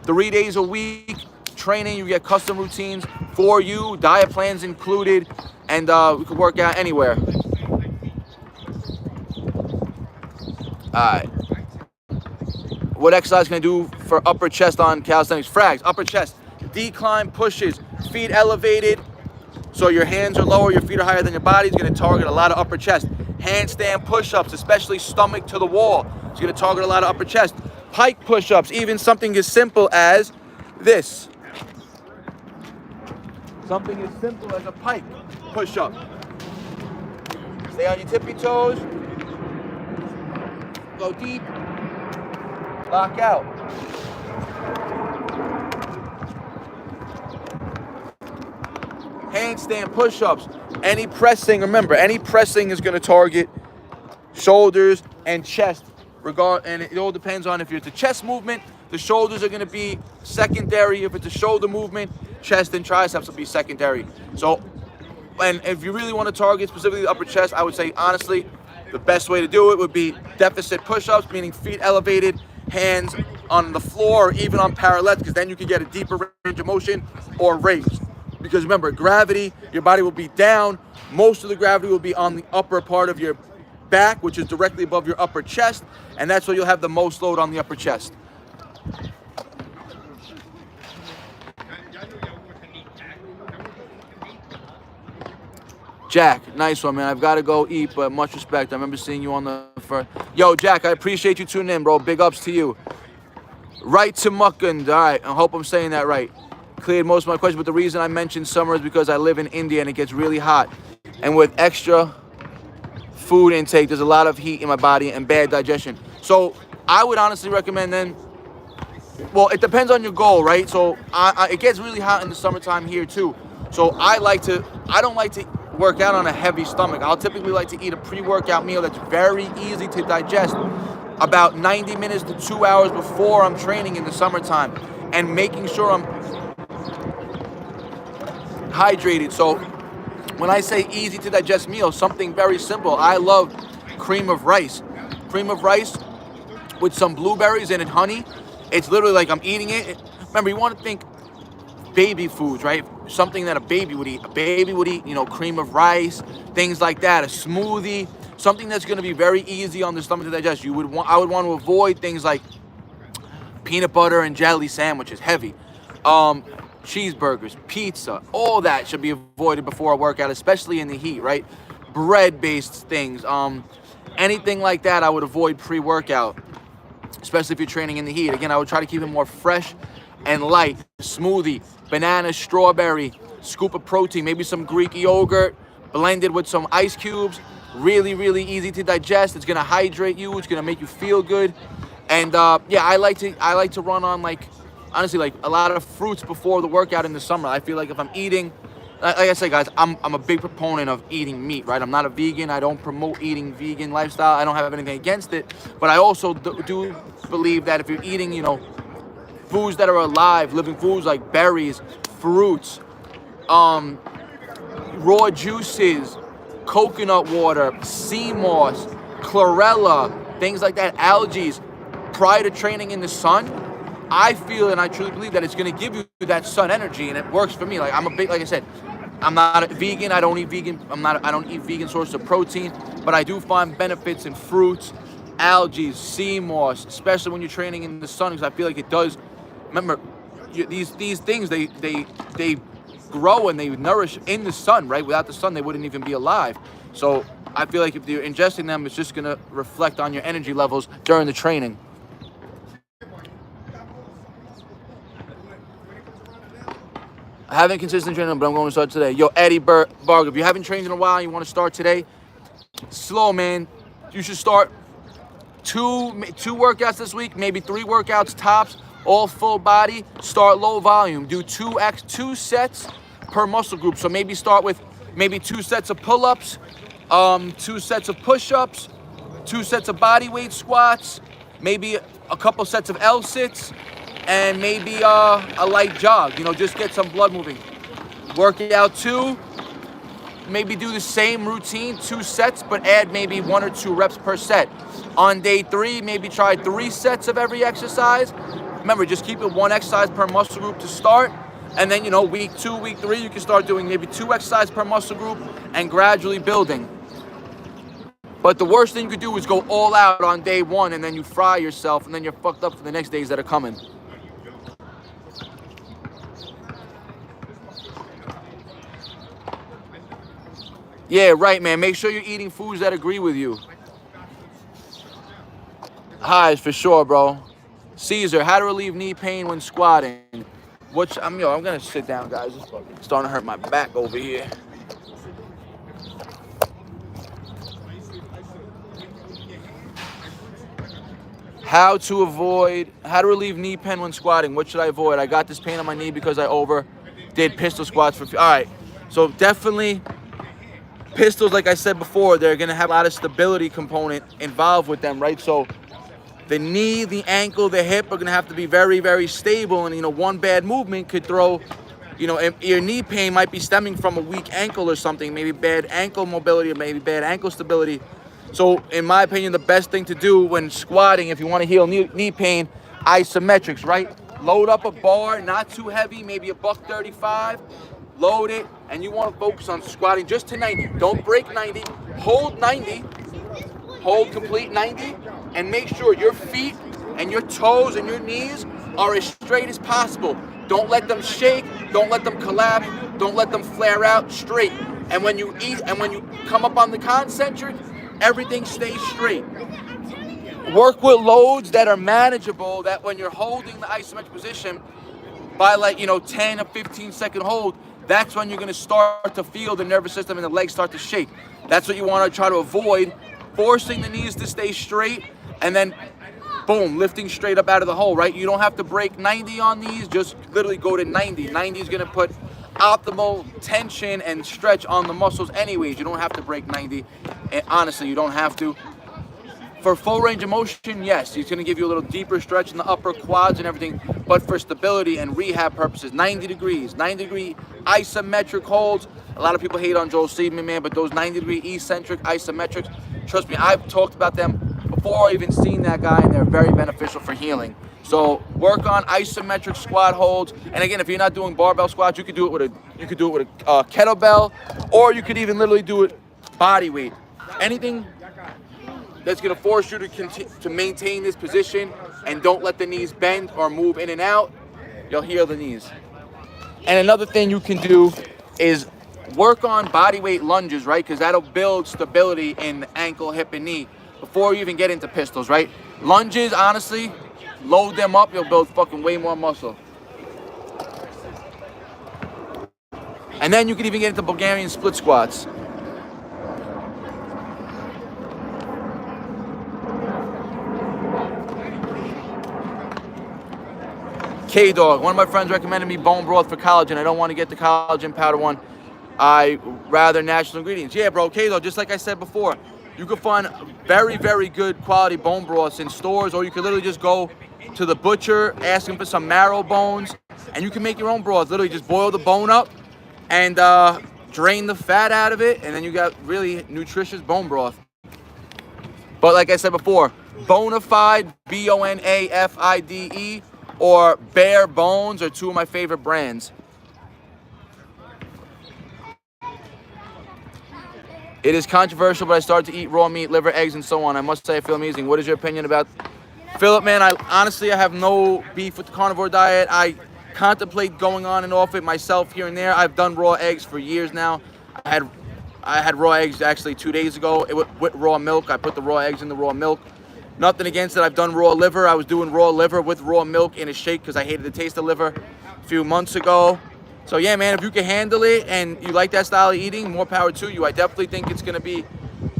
3 days a week training. You get custom routines for you, diet plans included, and we can work out anywhere. Alright. What exercise can I do for upper chest on calisthenics? Frags, upper chest, decline pushes, feet elevated, so your hands are lower, your feet are higher than your body. It's going to target a lot of upper chest. Handstand push-ups, especially stomach to the wall. It's going to target a lot of upper chest. Pike push-ups, even something as simple as this. Something as simple as a pike push-up. Stay on your tippy toes. Go deep. Lock out. Handstand push-ups. Any pressing, remember, any pressing is going to target shoulders and chest. And it all depends on if it's a chest movement, the shoulders are going to be secondary. If it's a shoulder movement, chest and triceps will be secondary. So, and if you really want to target specifically the upper chest, I would say, honestly, the best way to do it would be deficit push-ups, meaning feet elevated, hands on the floor, or even on parallettes, because then you can get a deeper range of motion, or raised. Because remember, gravity, your body will be down. Most of the gravity will be on the upper part of your back, which is directly above your upper chest, and that's where you'll have the most load on the upper chest. Jack, nice one, man. I've got to go eat, but much respect. I remember seeing you on the first. Yo, Jack, I appreciate you tuning in, bro. Big ups to you. Right to Muckund. All right, I hope I'm saying that right. Cleared most of my questions, but the reason I mentioned summer is because I live in India and it gets really hot. And with extra food intake, there's a lot of heat in my body and bad digestion. So I would honestly recommend then, well, it depends on your goal, right? So it gets really hot in the summertime here too. So I don't like to work out on a heavy stomach. I'll typically like to eat a pre-workout meal that's very easy to digest about 90 minutes to 2 hours before I'm training in the summertime, and making sure I'm hydrated. So when I say easy to digest meal, something very simple. I love cream of rice. Cream of rice with some blueberries in it, honey. It's literally like I'm eating it. Remember, you want to think baby foods, right? Something that a baby would eat. A baby would eat, you know, cream of rice, things like that. A smoothie, something that's going to be very easy on the stomach to digest. I would want to avoid things like peanut butter and jelly sandwiches, heavy. Cheeseburgers, pizza, all that should be avoided before a workout, especially in the heat, right? Bread-based things, anything like that I would avoid pre-workout, especially if you're training in the heat. Again, I would try to keep it more fresh and light. Smoothie, banana, strawberry, scoop of protein, maybe some Greek yogurt blended with some ice cubes. Really, really easy to digest. It's gonna hydrate you. It's gonna make you feel good. And yeah, I like to run on, like, honestly, like a lot of fruits before the workout in the summer. I feel like if I'm eating, like I said, guys, I'm a big proponent of eating meat, right? I'm not a vegan. I don't promote eating vegan lifestyle. I don't have anything against it. But I also do believe that if you're eating, you know, foods that are alive, living foods like berries, fruits, raw juices, coconut water, sea moss, chlorella, things like that, algae, prior to training in the sun, I feel and I truly believe that it's going to give you that sun energy, and it works for me. Like, I'm a big, like I said, I'm not a vegan. I don't eat vegan. I don't eat vegan sources of protein, but I do find benefits in fruits, algae, sea moss, especially when you're training in the sun, because I feel like it does. Remember, these things, they grow and they nourish in the sun, right? Without the sun, they wouldn't even be alive. So I feel like if you're ingesting them, it's just going to reflect on your energy levels during the training. I haven't consistent training, but I'm going to start today. Yo, Eddie Barg, if you haven't trained in a while and you want to start today, slow, man. You should start two workouts this week, maybe 3 workouts tops, all full body. Start low volume. Do 2 sets per muscle group. So maybe start with maybe 2 sets of pull-ups, 2 sets of push-ups, 2 sets of body weight squats, maybe a couple sets of L-sits, and maybe a light jog, you know, just get some blood moving. Workout 2, maybe do the same routine, 2 sets, but add maybe 1 or 2 reps per set. On day 3, maybe try 3 sets of every exercise, Remember, just keep it 1 exercise per muscle group to start. And then, you know, week 2, week 3, you can start doing maybe 2 exercises per muscle group and gradually building. But the worst thing you could do is go all out on day 1 and then you fry yourself and then you're fucked up for the next days that are coming. Yeah, right, man. Make sure you're eating foods that agree with you. Highs for sure, bro. Caesar, how to relieve knee pain when squatting. Which, I'm gonna sit down, guys. It's fucking starting to hurt my back over here. How to relieve knee pain when squatting. What should I avoid? I got this pain on my knee because I did pistol squats for. All right, so definitely pistols, like I said before, they're gonna have a lot of stability component involved with them, right? So the knee, the ankle, the hip are gonna have to be very, very stable, and you know, one bad movement could throw, you know, your knee pain might be stemming from a weak ankle or something, maybe bad ankle mobility or maybe bad ankle stability. So in my opinion, the best thing to do when squatting, if you want to heal knee pain, isometrics, right? Load up a bar, not too heavy, maybe a $135, load it, and you want to focus on squatting just to 90. Don't break 90, hold 90, hold complete 90, and make sure your feet and your toes and your knees are as straight as possible. Don't let them shake, don't let them collapse, don't let them flare out, straight. And when you eat and when you come up on the concentric, everything stays straight. Work with loads that are manageable, that when you're holding the isometric position by, like, you know, 10 or 15 second hold, that's when you're going to start to feel the nervous system and the legs start to shake. That's what you want to try to avoid, forcing the knees to stay straight and then boom, lifting straight up out of the hole, right? You don't have to break 90 on these, just literally go to 90. 90 is going to put optimal tension and stretch on the muscles anyways. You don't have to break 90. And honestly, you don't have to. For full range of motion, yes, it's going to give you a little deeper stretch in the upper quads and everything, but for stability and rehab purposes, 90 degrees, 90-degree isometric holds. A lot of people hate on Joel Seidman, man, but those 90-degree eccentric isometrics, trust me, I've talked about them before I even seen that guy, and they're very beneficial for healing. So work on isometric squat holds. And again, if you're not doing barbell squats, you could do it with a kettlebell, or you could even literally do it body weight. Anything that's going to force you to maintain this position and don't let the knees bend or move in and out, you'll heal the knees. And another thing you can do is work on body weight lunges, right? Because that'll build stability in the ankle, hip, and knee before you even get into pistols, right? Lunges, honestly, load them up, you'll build fucking way more muscle. And then you can even get into Bulgarian split squats. K-Dog, one of my friends recommended me bone broth for collagen. I don't want to get the collagen powder one. I rather natural ingredients. Yeah, bro, K-Dog, just like I said before, you can find very, very good quality bone broths in stores, or you can literally just go to the butcher, ask him for some marrow bones, and you can make your own broth. Literally just boil the bone up and drain the fat out of it, and then you got really nutritious bone broth. But like I said before, Bonafide, Bonafide, or Bare Bones are two of my favorite brands. It is controversial, but I started to eat raw meat, liver, eggs, and so on. I must say I feel amazing. What is your opinion about Philip? Man, I have no beef with the carnivore diet. I contemplate going on and off it myself here and there. I've done raw eggs for years now. I had raw eggs actually 2 days ago with raw milk. I put the raw eggs in the raw milk. Nothing against it. I've done raw liver. I was doing raw liver with raw milk in a shake because I hated the taste of liver a few months ago. So yeah, man, if you can handle it and you like that style of eating, more power to you. I definitely think it's going to be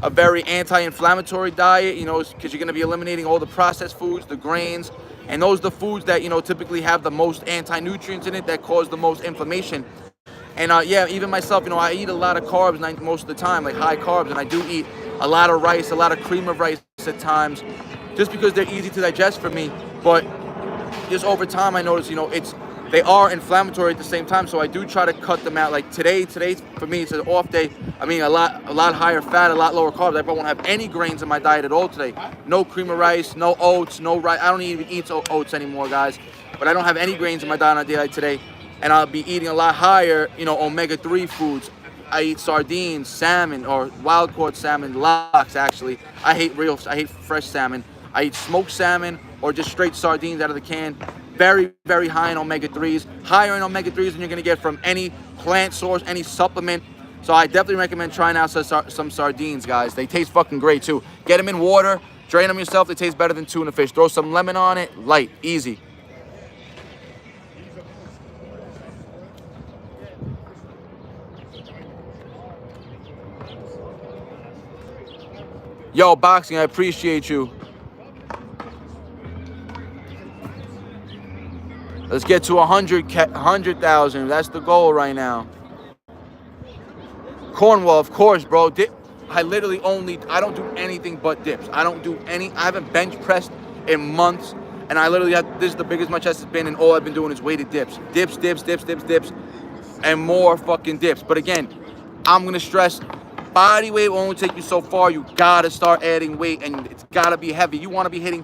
a very anti-inflammatory diet, you know, because you're going to be eliminating all the processed foods, the grains, and those are the foods that, you know, typically have the most anti-nutrients in it that cause the most inflammation. And yeah, even myself, you know, I eat a lot of carbs most of the time, like high carbs, and I do eat a lot of rice, a lot of cream of rice at times, just because they're easy to digest for me. But just over time, I notice, you know, they are inflammatory at the same time, so I do try to cut them out. Like today for me, it's an off day. I mean, a lot higher fat, a lot lower carbs. I won't have any grains in my diet at all today. No cream of rice, no oats, no rice. I don't even eat oats anymore, guys. but I don't have any grains in my diet on a day like today, and I'll be eating a lot higher, you know, omega-3 foods. I eat sardines, salmon, or wild-caught salmon, lox actually. I hate fresh salmon. I eat smoked salmon or just straight sardines out of the can. Very, very high in omega-3s. Higher in omega-3s than you're gonna get from any plant source, any supplement. So I definitely recommend trying out some sardines, guys. They taste fucking great too. Get them in water, drain them yourself. They taste better than tuna fish. Throw some lemon on it, light, easy. Yo, Boxing, I appreciate you. Let's get to 100,000. That's the goal right now. Cornwall, of course, bro. I literally I don't do anything but dips. I haven't bench pressed in months. And I literally this is the biggest my chest has been, and all I've been doing is weighted dips. Dips, and more fucking dips. But again, I'm gonna stress, body weight will only take you so far. You gotta start adding weight, and it's gotta be heavy. You wanna be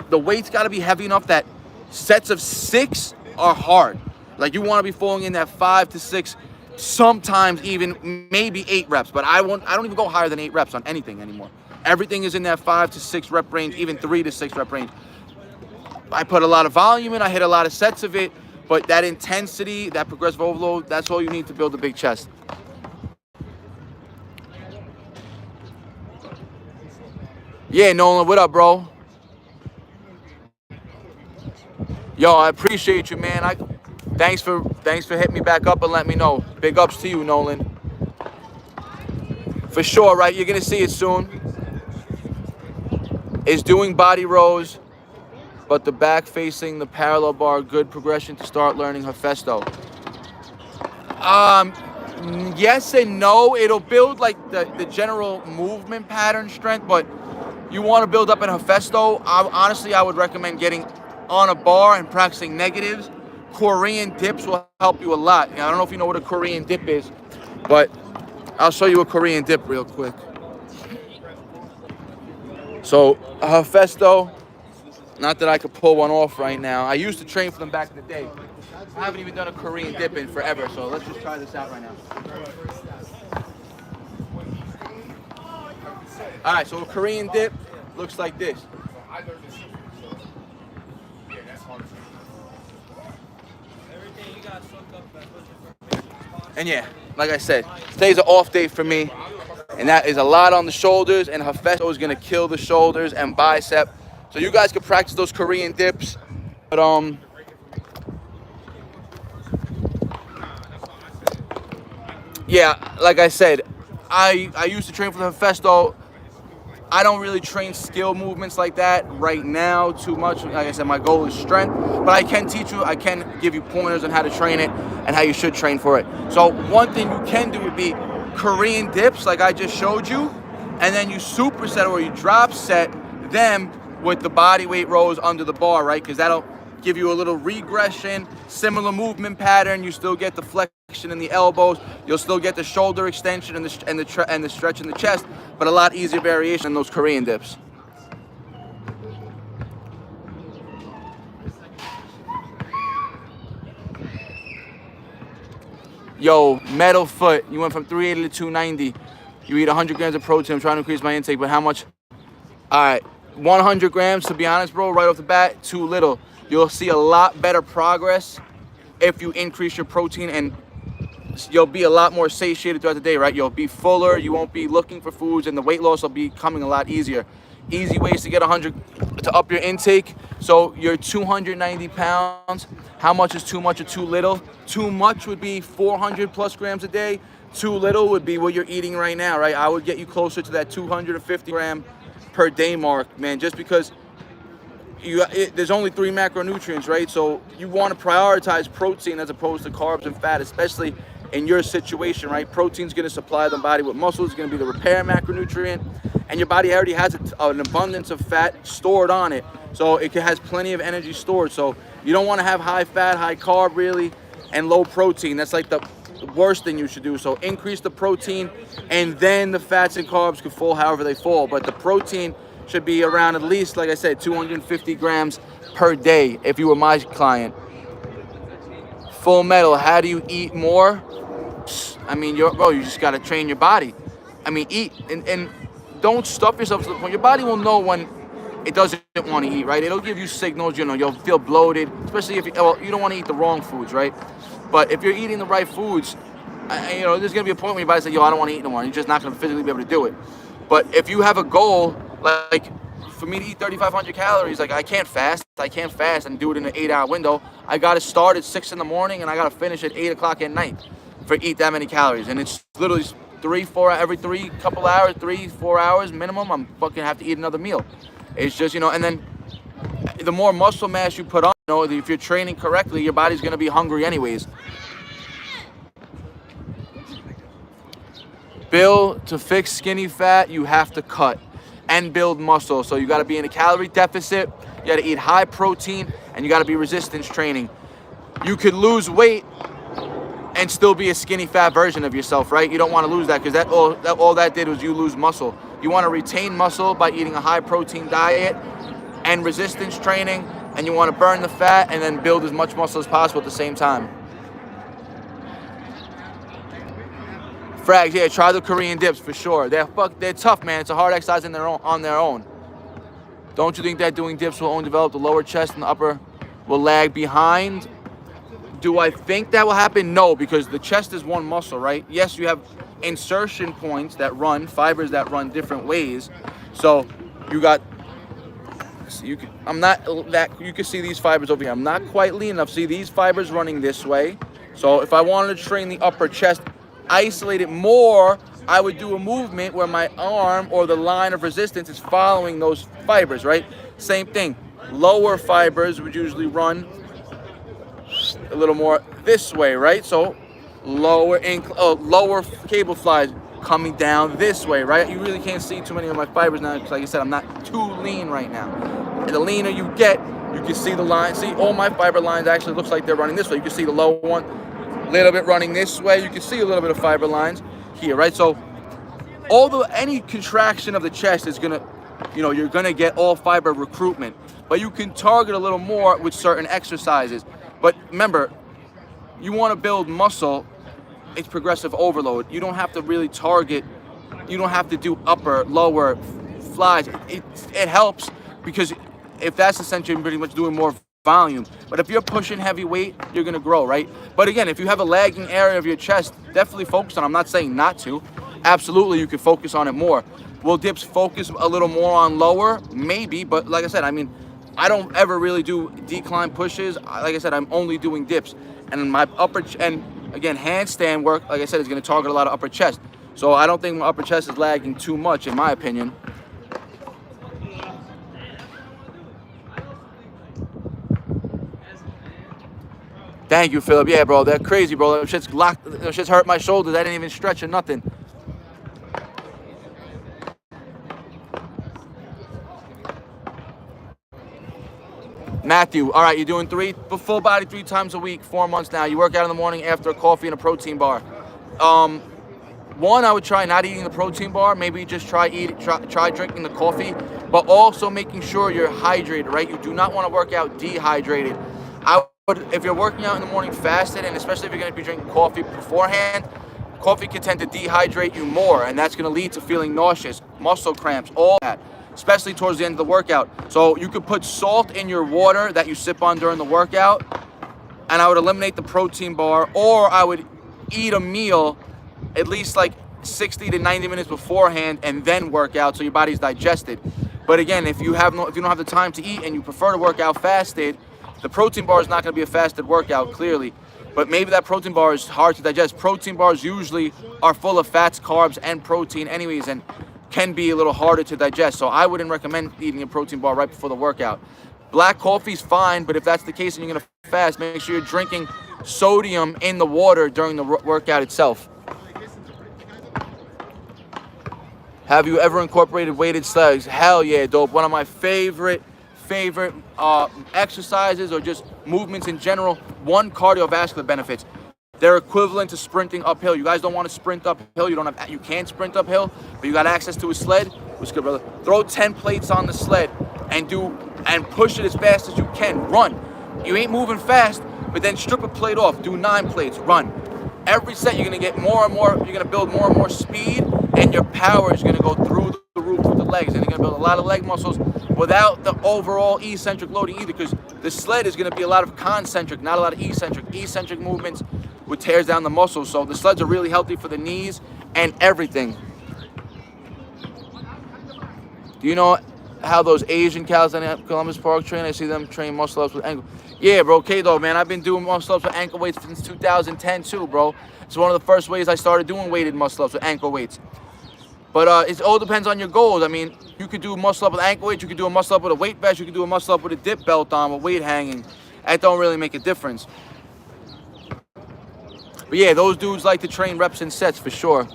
the weight's gotta be heavy enough that sets of 6 are hard. Like, you wanna be falling in that 5 to 6, sometimes even maybe 8 reps. But I don't even go higher than 8 reps on anything anymore. Everything is in that 5 to 6 rep range, even 3 to 6 rep range. I put a lot of volume in, I hit a lot of sets of it, but that intensity, that progressive overload, that's all you need to build a big chest. Yeah, Nolan, what up, bro? Yo, I appreciate you, man. Thanks for hitting me back up and letting me know. Big ups to you, Nolan. For sure, right? You're gonna see it soon. Is doing body rows, but the back facing the parallel bar, good progression to start learning Hephaestus. Yes and no. It'll build like the general movement pattern strength, but you want to build up in Hephaestus. Honestly, I would recommend getting on a bar and practicing negatives. Korean dips will help you a lot. I don't know if you know what a Korean dip is, but I'll show you a Korean dip real quick. So Hephaestus, not that I could pull one off right now. I used to train for them back in the day. I haven't even done a Korean dip in forever, so let's just try this out right now. All right, so a Korean dip looks like this. And yeah, like I said, today's an off day for me, and that is a lot on the shoulders, and Hephaestus is gonna kill the shoulders and bicep. So you guys can practice those Korean dips, but yeah, like I said, I used to train for the Hephaestus. I don't really train skill movements like that right now too much. Like I said, my goal is strength, but I can teach you, I can give you pointers on how to train it and how you should train for it. So one thing you can do would be Korean dips like I just showed you, and then you superset or you drop set them with the body weight rows under the bar, right? Because that'll give you a little regression, similar movement pattern. You still get the flexion in the elbows. You'll still get the shoulder extension and the stretch in the chest, but a lot easier variation in those Korean dips. Yo, metal foot, you went from 380 to 290. You eat 100 grams of protein. I'm trying to increase my intake, but how much? All right, 100 grams, to be honest, bro, right off the bat, too little. You'll see a lot better progress if you increase your protein, and you'll be a lot more satiated throughout the day, right? You'll be fuller, you won't be looking for foods, and the weight loss will be coming a lot easier. Easy ways to get 100, to up your intake. So you're 290 pounds. How much is too much or too little? Too much would be 400 plus grams a day. Too little would be what you're eating right now, right? I would get you closer to that 250 gram per day mark, man, just because there's only 3 macronutrients, right? So you want to prioritize protein as opposed to carbs and fat, especially in your situation, right? Protein's going to supply the body with muscle. It's going to be the repair macronutrient, and your body already has an abundance of fat stored on it, so it has plenty of energy stored. So you don't want to have high fat, high carb really, and low protein. That's like the worst thing you should do. So increase the protein, and then the fats and carbs can fall however they fall, but the protein should be around, at least, like I said, 250 grams per day if you were my client. Full Metal, how do you eat more? I mean, you just got to train your body. I mean, eat and don't stuff yourself to the point. Your body will know when it doesn't want to eat, right? It'll give you signals, you know, you'll feel bloated, especially if you don't want to eat the wrong foods, right? But if you're eating the right foods, you know, there's going to be a point when your body says, yo, I don't want to eat no more. You're just not going to physically be able to do it. But if you have a goal, like for me to eat 3,500 calories, like I can't fast and do it in an 8-hour window. I got to start at 6 in the morning and I got to finish at 8 o'clock at night for eat that many calories. And it's literally 3-4 every 3-4 hours minimum. I'm fucking have to eat another meal. It's just, you know, and then the more muscle mass you put on, you know, if you're training correctly, your body's going to be hungry anyways. Bill, to fix skinny fat, you have to cut and build muscle. So you got to be in a calorie deficit, you got to eat high protein, and you got to be resistance training. You could lose weight and still be a skinny fat version of yourself, right? You don't want to lose that because all that did was you lose muscle. You want to retain muscle by eating a high protein diet and resistance training, and you want to burn the fat and then build as much muscle as possible at the same time. Frags, yeah, try the Korean dips for sure. They're tough, man. It's a hard exercise on their own. Don't you think that doing dips will only develop the lower chest and the upper will lag behind? Do I think that will happen? No, because the chest is one muscle, right? Yes, you have insertion points that run, fibers that run different ways. So you got, you can see these fibers over here. I'm not quite lean enough. See these fibers running this way. So if I wanted to train the upper chest, isolate it more, I would do a movement where my arm or the line of resistance is following those fibers, right? Same thing. Lower fibers would usually run a little more this way, right? So lower cable flies coming down this way, right? You really can't see too many of my fibers now because, like I said, I'm not too lean right now. And the leaner you get, you can see the line. See, all my fiber lines actually looks like they're running this way. You can see the lower one a little bit running this way. You can see a little bit of fiber lines here, right? So any contraction of the chest is gonna, you know, you're gonna get all fiber recruitment, but you can target a little more with certain exercises. But remember, you want to build muscle, it's progressive overload. You don't have to really target, you don't have to do upper, lower flies. It helps because if that's essentially pretty much doing more volume. But if you're pushing heavy weight, you're going to grow, right? But again, if you have a lagging area of your chest, definitely focus on it. I'm not saying not to. Absolutely, you can focus on it more. Will dips focus a little more on lower? Maybe, but like I said, I mean, I don't ever really do decline pushes. Like I said, I'm only doing dips. And my and again, handstand work, like I said, is going to target a lot of upper chest. So I don't think my upper chest is lagging too much, in my opinion. Thank you, Philip. Yeah, bro, they're crazy, bro. Them shit's locked. Them shit's hurt my shoulders. I didn't even stretch or nothing. Matthew, all right, you're doing full body 3 times a week, 4 months now. You work out in the morning after a coffee and a protein bar. One, I would try not eating the protein bar. Maybe just try drinking the coffee, but also making sure you're hydrated, right? You do not want to work out dehydrated. If you're working out in the morning fasted, and especially if you're going to be drinking coffee beforehand, coffee can tend to dehydrate you more, and that's going to lead to feeling nauseous, muscle cramps, all that, especially towards the end of the workout. So you could put salt in your water that you sip on during the workout, and I would eliminate the protein bar, or I would eat a meal at least like 60 to 90 minutes beforehand and then work out so your body's digested. But again, if you don't have the time to eat and you prefer to work out fasted, the protein bar is not going to be a fasted workout, clearly. But maybe that protein bar is hard to digest. Protein bars usually are full of fats, carbs, and protein anyways, and can be a little harder to digest. So I wouldn't recommend eating a protein bar right before the workout. Black coffee's fine, but if that's the case and you're going to fast, make sure you're drinking sodium in the water during the workout itself. Have you ever incorporated weighted sleds? Hell yeah, dope. One of my favorite exercises or just movements in general. One, cardiovascular benefits. They're equivalent to sprinting uphill. You guys don't want to sprint uphill. You can't sprint uphill, but you got access to a sled. What's good, brother? Throw 10 plates on the sled and do and push it as fast as you can. Run. You ain't moving fast, but then strip a plate off. Do 9 plates. Run. Every set you're gonna get more and more. You're gonna build more and more speed, and your power is gonna go through the roof with the legs, and you're gonna build a lot of leg muscles without the overall eccentric loading either, because the sled is gonna be a lot of concentric, not a lot of eccentric. Eccentric movements would tears down the muscles. So the sleds are really healthy for the knees and everything. Do you know how those Asian cows in Columbus Park train? I see them train muscle ups with ankle. Yeah, bro, K-Dog, man, I've been doing muscle ups with ankle weights since 2010 too, bro. It's one of the first ways I started doing weighted muscle ups with ankle weights. But it all depends on your goals. I mean, you could do a muscle up with ankle weights, you could do a muscle up with a weight vest, you could do a muscle up with a dip belt on with weight hanging. That don't really make a difference. But yeah, those dudes like to train reps and sets for sure.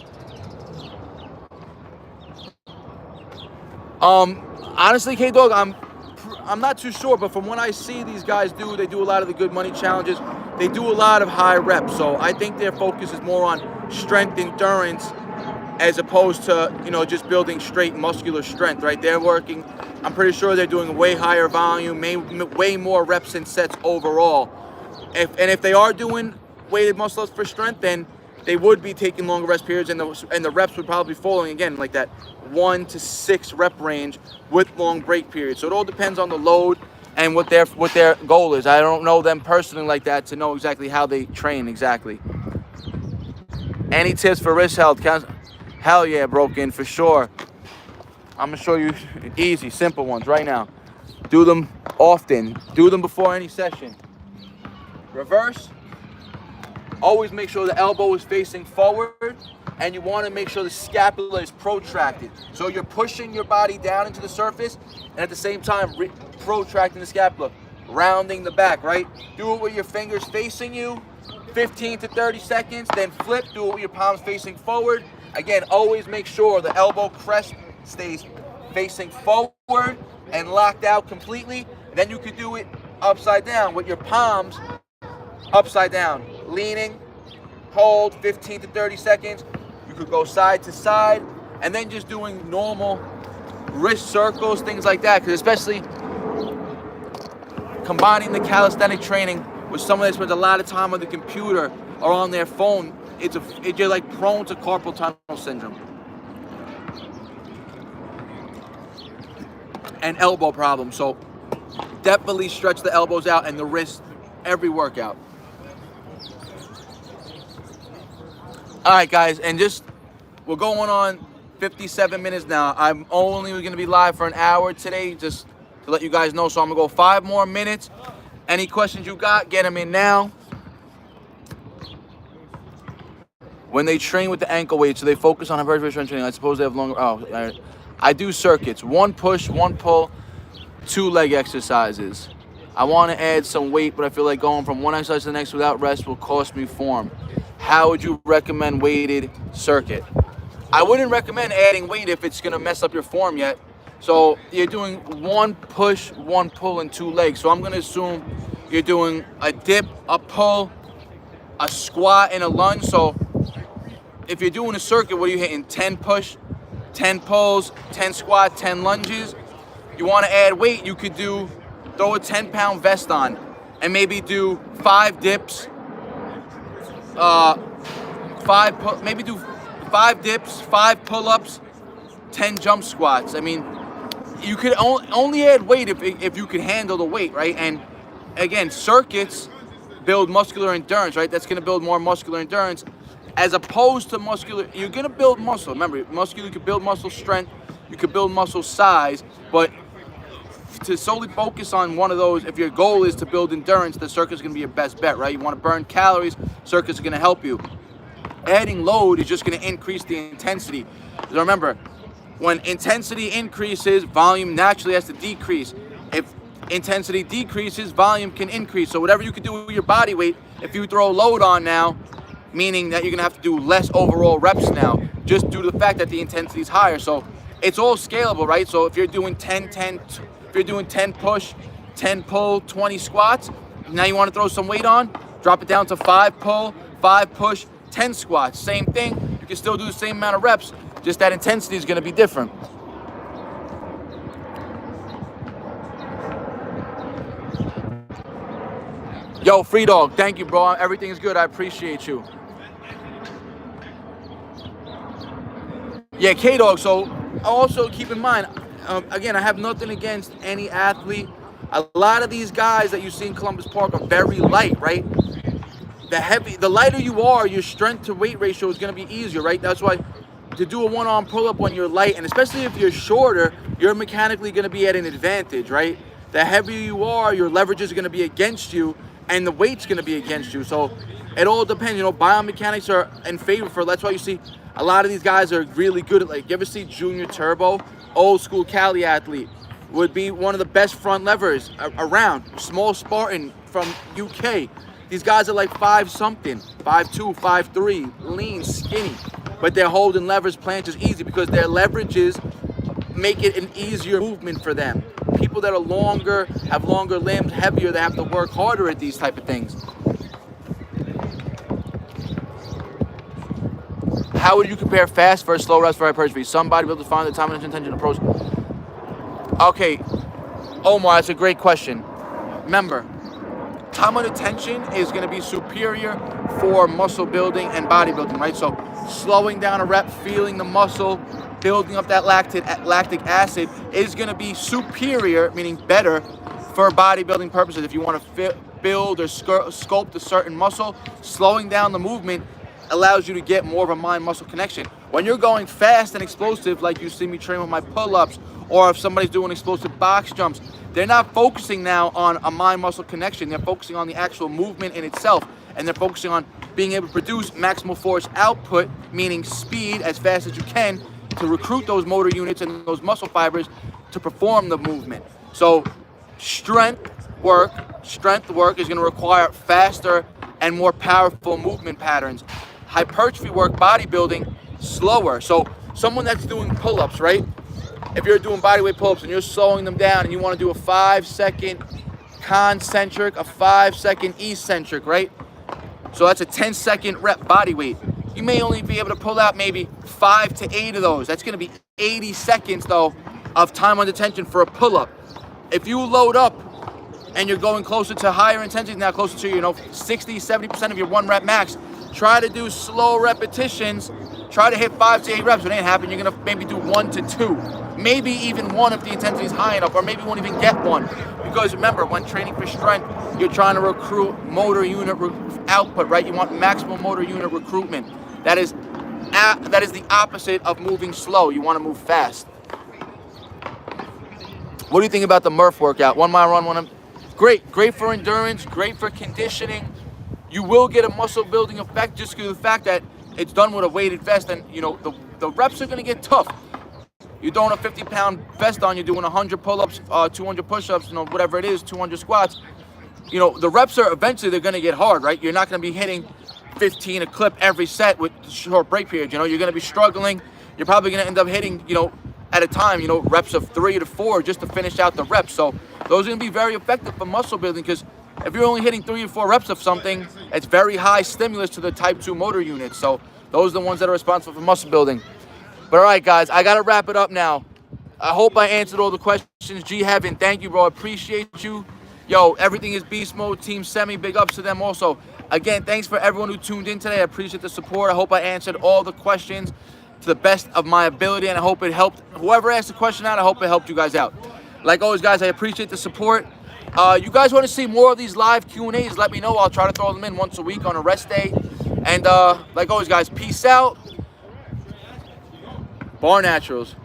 Honestly, K-Dog, I'm not too sure, but from what I see these guys do, they do a lot of the good money challenges. They do a lot of high reps, so I think their focus is more on strength endurance as opposed to, you know, just building straight muscular strength, right? They're working, I'm pretty sure they're doing way higher volume, way more reps and sets overall. If they are doing weighted muscle ups for strength, then they would be taking longer rest periods, and the reps would probably be falling again like that 1 to 6 rep range with long break periods. So it all depends on the load and what their goal is. I don't know them personally like that to know exactly how they train exactly. Any tips for wrist health? Hell yeah, Broken, for sure. I'm gonna show you easy, simple ones right now. Do them often. Do them before any session. Reverse. Always make sure the elbow is facing forward, and you want to make sure the scapula is protracted. So you're pushing your body down into the surface, and at the same time protracting the scapula, rounding the back, right? Do it with your fingers facing you, 15 to 30 seconds, then flip, do it with your palms facing forward. Again, always make sure the elbow crest stays facing forward and locked out completely. Then you could do it upside down with your palms upside down, leaning, hold 15 to 30 seconds. You could go side to side, and then just doing normal wrist circles, things like that, because especially combining the calisthenic training with someone that spends a lot of time on the computer or on their phone, you're like prone to carpal tunnel syndrome and elbow problems. So definitely stretch the elbows out and the wrists every workout. All right, guys, and we're going on 57 minutes now. I'm only going to be live for an hour today, just to let you guys know. So I'm going to go 5 more minutes. Any questions you got, get them in now. When they train with the ankle weights, so they focus on hypertrophy strength training. I suppose they have longer. Oh, I do circuits: 1 push, 1 pull, 2 leg exercises. I want to add some weight, but I feel like going from one exercise to the next without rest will cost me form. How would you recommend weighted circuit? I wouldn't recommend adding weight if it's going to mess up your form yet. So you're doing 1 push, 1 pull, and 2 legs. So I'm going to assume you're doing a dip, a pull, a squat, and a lunge. So if you're doing a circuit, what are you hitting? 10 push, 10 pulls, 10 squat, 10 lunges. You want to add weight, you could throw a 10-pound vest on and maybe do 5 dips, 5 dips, 5 pull-ups, 10 jump squats. I mean, you could only add weight if you can handle the weight, right? And again, circuits build muscular endurance, right? That's going to build more muscular endurance as opposed to muscular. You're going to build muscle. Remember, you could build muscle strength, you could build muscle size, but to solely focus on one of those, if your goal is to build endurance, the circuit's going to be your best bet, right? You want to burn calories, circuits are going to help you. Adding load is just going to increase the intensity. So remember, when intensity increases, volume naturally has to decrease. If intensity decreases, volume can increase. So whatever you can do with your body weight, if you throw load on now, meaning that you're going to have to do less overall reps now, just due to the fact that the intensity is higher. So it's all scalable, right? So if you're doing 10 push, 10 pull, 20 squats, now you want to throw some weight on, drop it down to 5 pull, 5 push, 10 squats. Same thing. You can still do the same amount of reps, just that intensity is going to be different. Yo, Free Dog, thank you, bro. Everything is good. I appreciate you. Yeah, K-Dog, so also keep in mind, again, I have nothing against any athlete. A lot of these guys that you see in Columbus Park are very light, right? The lighter you are, your strength to weight ratio is going to be easier, right? That's why to do a one-arm pull-up when you're light, and especially if you're shorter, you're mechanically going to be at an advantage, right? The heavier you are, your leverage is going to be against you, and the weight's going to be against you. So it all depends. You know, biomechanics are in favor for. That's why you see a lot of these guys are really good at, like, you ever see Junior Turbo, old school Cali athlete, would be one of the best front levers around. Small Spartan from UK. These guys are like 5-something, 5'2", 5'3", lean, skinny, but they're holding levers, planches easy because their leverages make it an easier movement for them. People that are longer, have longer limbs, heavier, they have to work harder at these type of things. How would you compare fast versus slow reps for hypertrophy? Some bodybuilders find the time and intention approach. Okay, Omar, that's a great question. Remember, time and attention is going to be superior for muscle building and bodybuilding, right? So slowing down a rep, feeling the muscle, building up that lactic acid is going to be superior, meaning better, for bodybuilding purposes. If you want to build or sculpt a certain muscle, slowing down the movement allows you to get more of a mind-muscle connection. When you're going fast and explosive, like you see me train with my pull-ups, or if somebody's doing explosive box jumps, they're not focusing now on a mind-muscle connection. They're focusing on the actual movement in itself, and they're focusing on being able to produce maximal force output, meaning speed as fast as you can, to recruit those motor units and those muscle fibers to perform the movement. So strength work is going to require faster and more powerful movement patterns. Hypertrophy work, bodybuilding, slower. So someone that's doing pull-ups, right? If you're doing bodyweight pull-ups and you're slowing them down and you want to do a 5-second concentric, a 5-second eccentric, right? So that's a 10-second rep bodyweight. You may only be able to pull out maybe 5 to 8 of those. That's going to be 80 seconds, though, of time under tension for a pull-up. If you load up and you're going closer to higher intensity, now closer to, 60, 70% of your 1 rep max, try to do slow repetitions. Try to hit 5 to 8 reps. If it ain't happening, you're going to maybe do 1 to 2. Maybe even 1 if the intensity is high enough, or maybe you won't even get 1. Because remember, when training for strength, you're trying to recruit motor unit output, right? You want maximal motor unit recruitment. That is the opposite of moving slow. You want to move fast. What do you think about the Murph workout? 1 mile run, great for endurance, great for conditioning. You will get a muscle building effect just because of the fact that it's done with a weighted vest, and the reps are going to get tough. You're throwing a 50-pound vest on, you're doing 100 pull-ups, 200 push-ups, whatever it is, 200 squats. The reps are eventually, they're going to get hard, right? You're not going to be hitting 15 a clip every set with short break periods. You're going to be struggling. You're probably going to end up hitting, at a time, reps of 3 to 4 just to finish out the reps. So those are going to be very effective for muscle building, because if you're only hitting 3 or 4 reps of something, it's very high stimulus to the type 2 motor units. So those are the ones that are responsible for muscle building. But all right, guys, I got to wrap it up now. I hope I answered all the questions. G Heaven, thank you, bro. I appreciate you. Yo, everything is beast mode. Team Semi, big ups to them also. Again, thanks for everyone who tuned in today. I appreciate the support. I hope I answered all the questions to the best of my ability, and I hope it helped. Whoever asked the question out, I hope it helped you guys out. Like always, guys, I appreciate the support. You guys want to see more of these live Q&As, let me know. I'll try to throw them in once a week on a rest day. And like always, guys, peace out. Bar Naturals.